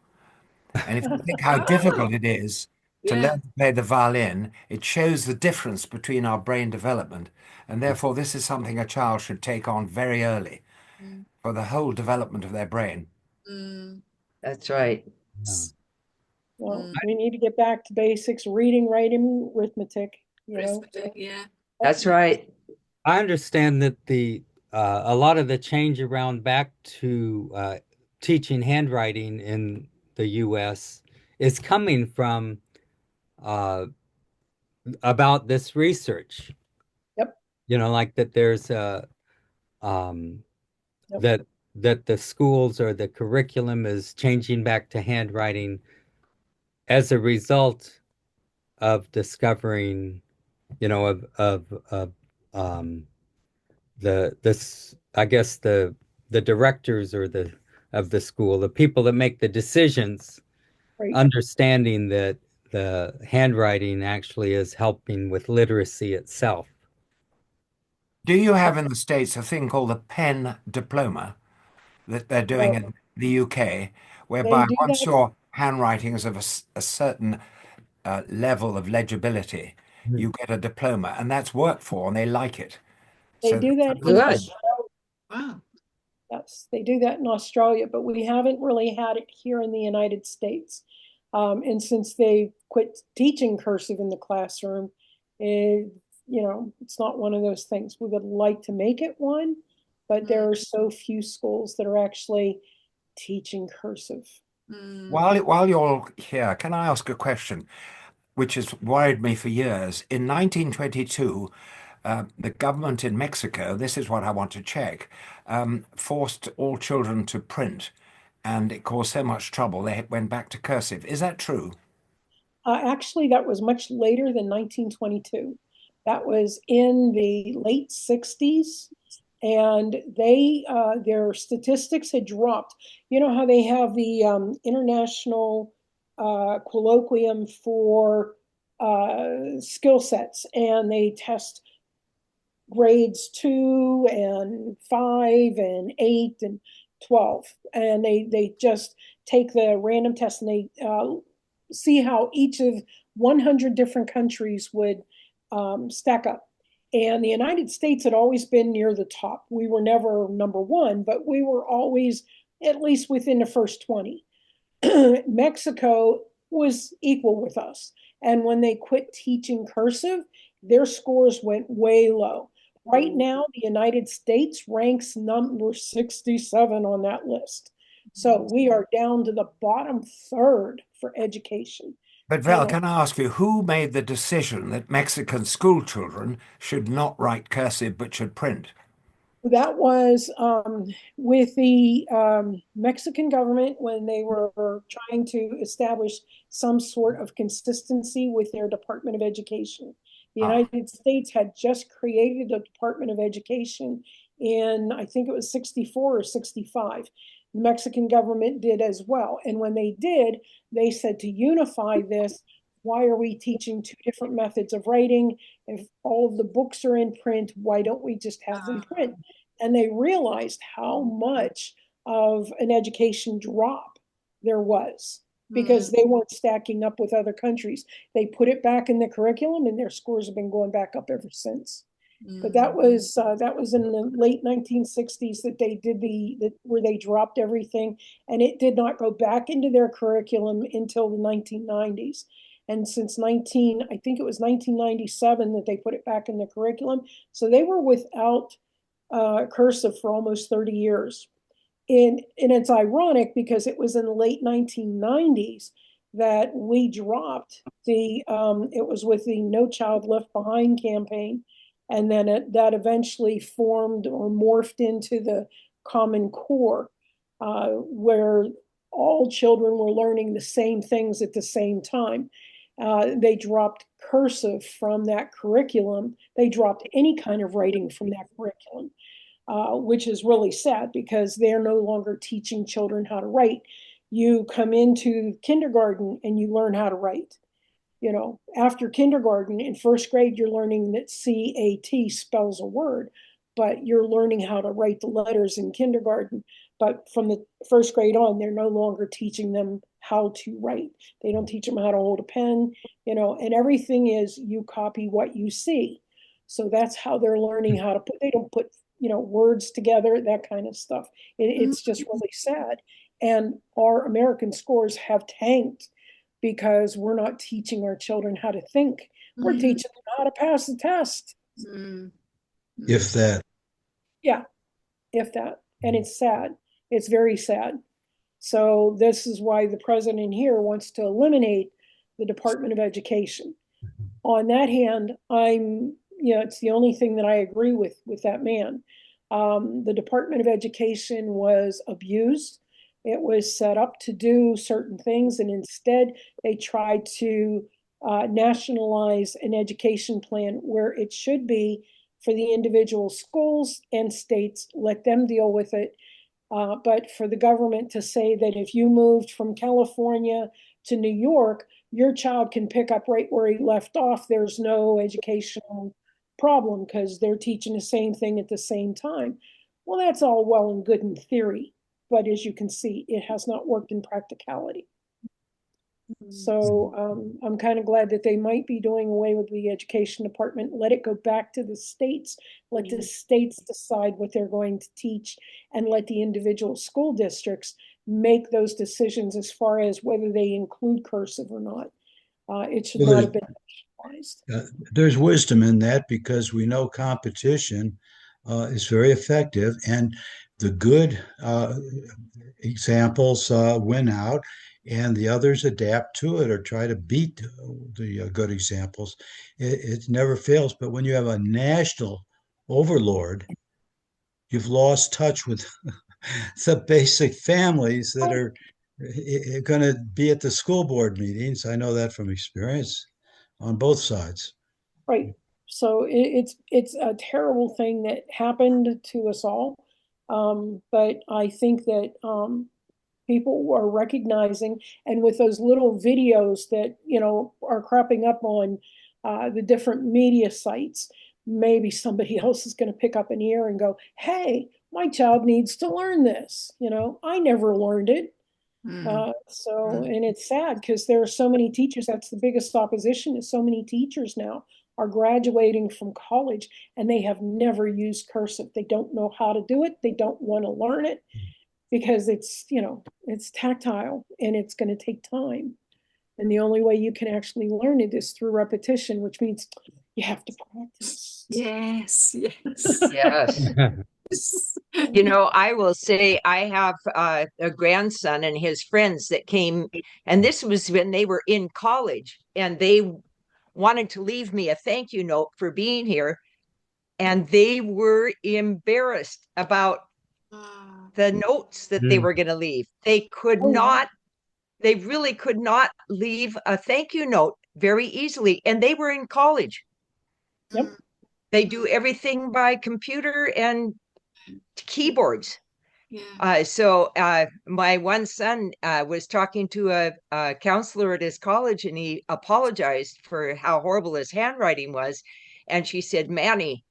And if you think how difficult it is to learn to play the violin, it shows the difference between our brain development. And therefore, this is something a child should take on very early for the whole development of their brain. That's right. Well, we need to get back to basics, reading, writing, arithmetic, Yeah. That's right. I understand that a lot of the change around back to teaching handwriting in the U.S. is coming from about this research. Yep. Like that there's that the schools or the curriculum is changing back to handwriting as a result of discovering, I guess the directors or of the school, the people that make the decisions, understanding that the handwriting actually is helping with literacy itself. Do you have in the States a thing called the pen diploma that they're doing in the UK, whereby once your handwriting is of a certain level of legibility, you get a diploma, and that's worked for, and they like it. They do that in Australia. Wow. Yes, they do that in Australia, but we haven't really had it here in the United States. And since they quit teaching cursive in the classroom, it's not one of those things. We would like to make it one, but there are so few schools that are actually teaching cursive. While you're here, can I ask a question, which has worried me for years? In 1922, the government in Mexico, this is what I want to check, forced all children to print, and it caused so much trouble they went back to cursive. Is that true? Actually, that was much later than 1922. That was in the late 60s, and their statistics had dropped. You know how they have the international colloquium for skill sets, and they test grades 2 and 5 and 8 and 12, and they just take the random test, and they see how each of 100 different countries would stack up. And the United States had always been near the top. We were never number one, but we were always at least within the first 20. Mexico was equal with us. And when they quit teaching cursive, their scores went way low. Right now, the United States ranks number 67 on that list. So we are down to the bottom third for education. But Val, can I ask you, who made the decision that Mexican school children should not write cursive but should print? That was with the Mexican government when they were trying to establish some sort of consistency with their Department of Education. The United States had just created a Department of Education in, I think it was 64 or 65. The Mexican government did as well. And when they did, they said to unify this, why are we teaching two different methods of writing? If all of the books are in print, why don't we just have them print? And they realized how much of an education drop there was because they weren't stacking up with other countries. They put it back in the curriculum, and their scores have been going back up ever since. But that was in the late 1960s that they did where they dropped everything, and it did not go back into their curriculum until the 1990s. And since I think it was 1997 that they put it back in the curriculum. So they were without cursive for almost 30 years. And it's ironic because it was in the late 1990s that we dropped it was with the No Child Left Behind campaign. And then that eventually formed or morphed into the Common Core, where all children were learning the same things at the same time. They dropped cursive from that curriculum. They dropped any kind of writing from that curriculum, which is really sad because they're no longer teaching children how to write. You come into kindergarten and you learn how to write. After kindergarten, in first grade, you're learning that CAT spells a word, but you're learning how to write the letters in kindergarten. But from the first grade on, they're no longer teaching them how to write. They don't teach them how to hold a pen, and everything is you copy what you see. So that's how they're learning how to they don't put, words together, that kind of stuff. It's just really sad. And our American scores have tanked because we're not teaching our children how to think. We're teaching them how to pass the test. If that. Yeah, if that. And it's sad. It's very sad. So this is why the president here wants to eliminate the Department of Education. On that hand, it's the only thing that I agree with that man. The Department of Education was abused. It was set up to do certain things, and instead they tried to nationalize an education plan where it should be for the individual schools and states, let them deal with it. But for the government to say that if you moved from California to New York, your child can pick up right where he left off, there's no educational problem because they're teaching the same thing at the same time. Well, that's all well and good in theory. But as you can see, it has not worked in practicality. So I'm kind of glad that they might be doing away with the education department, let it go back to the states, let the states decide what they're going to teach, and let the individual school districts make those decisions as far as whether they include cursive or not. It should not have been nationalized. There's wisdom in that because we know competition is very effective, and the good examples win out, and the others adapt to it or try to beat the good examples. It never fails. But when you have a national overlord, you've lost touch with the basic families that are going to be at the school board meetings. I know that from experience on both sides. Right. So it's a terrible thing that happened to us all. But I think that people are recognizing, and with those little videos that, you know, are cropping up on the different media sites, maybe somebody else is going to pick up an ear and go, hey, my child needs to learn this. You know, I never learned it. And it's sad because there are so many teachers. That's the biggest opposition, is so many teachers now are graduating from college and they have never used cursive. They don't know how to do it. They don't want to learn it because it's, you know, it's tactile and it's going to take time. And the only way you can actually learn it is through repetition, which means you have to practice. Yes, yes. Yes. You know, I will say I have a grandson and his friends that came, and this was when they were in college, and they wanted to leave me a thank you note for being here. And they were embarrassed about the notes that they were going to leave. They could not, they really could not leave a thank you note very easily. And they were in college. Yep. They do everything by computer and keyboards. So my one son was talking to a counselor at his college, and he apologized for how horrible his handwriting was. And she said, Manny,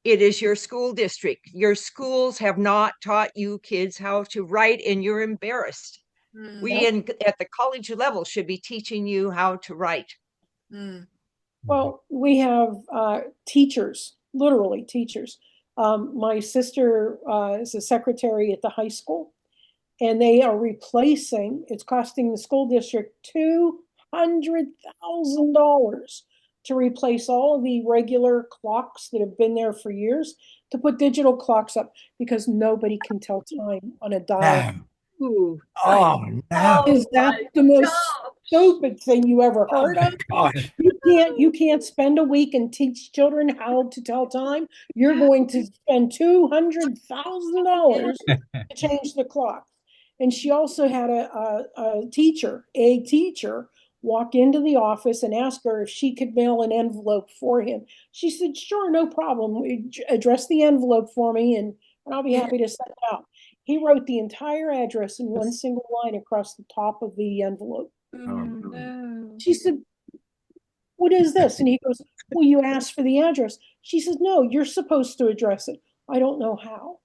it is your school district. Your schools have not taught you kids how to write, and you're embarrassed. We at the college level should be teaching you how to write. Well, we have teachers, literally teachers. My sister is a secretary at the high school, and they are replacing, it's costing the school district $200,000 to replace all of the regular clocks that have been there for years, to put digital clocks up because nobody can tell time on a dial. Oh, no. Is that the most stupid thing you ever heard of? Gosh. You can't spend a week and teach children how to tell time. You're going to spend $200,000 to change the clock. And she also had a teacher walk into the office and ask her if she could mail an envelope for him. She said, sure, no problem. Address the envelope for me and I'll be happy to send it out. He wrote the entire address in one single line across the top of the envelope. She said, what is this? And he goes, well, you asked for the address. She says, no, you're supposed to address it. I don't know how.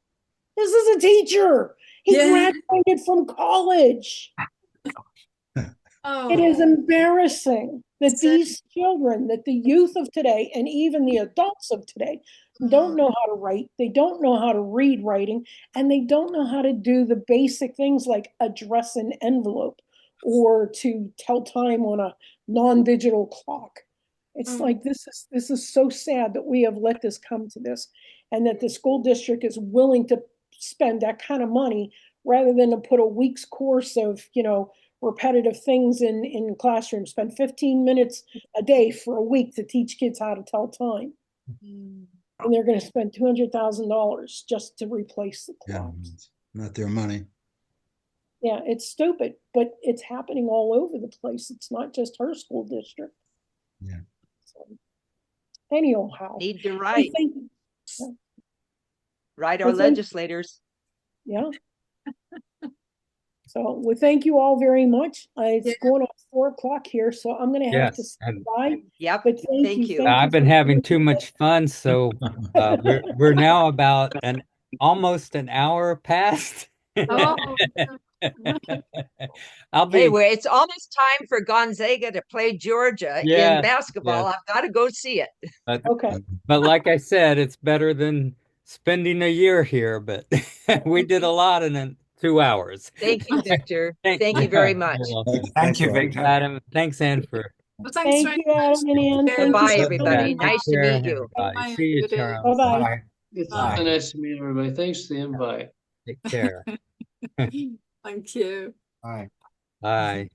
This is a teacher. He graduated from college. It is embarrassing that these children, that the youth of today, and even the adults of today, don't know how to write. They don't know how to read writing, and they don't know how to do the basic things like address an envelope or to tell time on a non-digital clock. It's like, this is so sad that we have let this come to this, and that the school district is willing to spend that kind of money rather than to put a week's course of, you know, repetitive things in classrooms, spend 15 minutes a day for a week to teach kids how to tell time. And they're going to spend $200,000 just to replace the clocks. Not their money. Yeah, it's stupid, but it's happening all over the place. It's not just her school district. Yeah. So, anyhow, Need to write. Write our Well, thank- legislators. Yeah. So we thank you all very much. It's going on 4 o'clock here, so I'm going to have to say bye. Yep. But thank you. I've been having too much fun, so we're now about almost an hour past. I'll be. Hey, it's almost time for Gonzaga to play Georgia in basketball. Yes. I've got to go see it. Okay. But like I said, it's better than spending a year here, but we did a lot in 2 hours. Thank you, Victor. Thank you very much. Thank you, Victor. Adam, thanks, Ann, for. Well, Thank you, Adam and Ann. Thank you Goodbye, so everybody. much. Nice to meet you. Everybody. See you, Charles. Bye-bye. It's nice to meet everybody. Thanks for the invite. Take care. Thank you. Bye. Bye.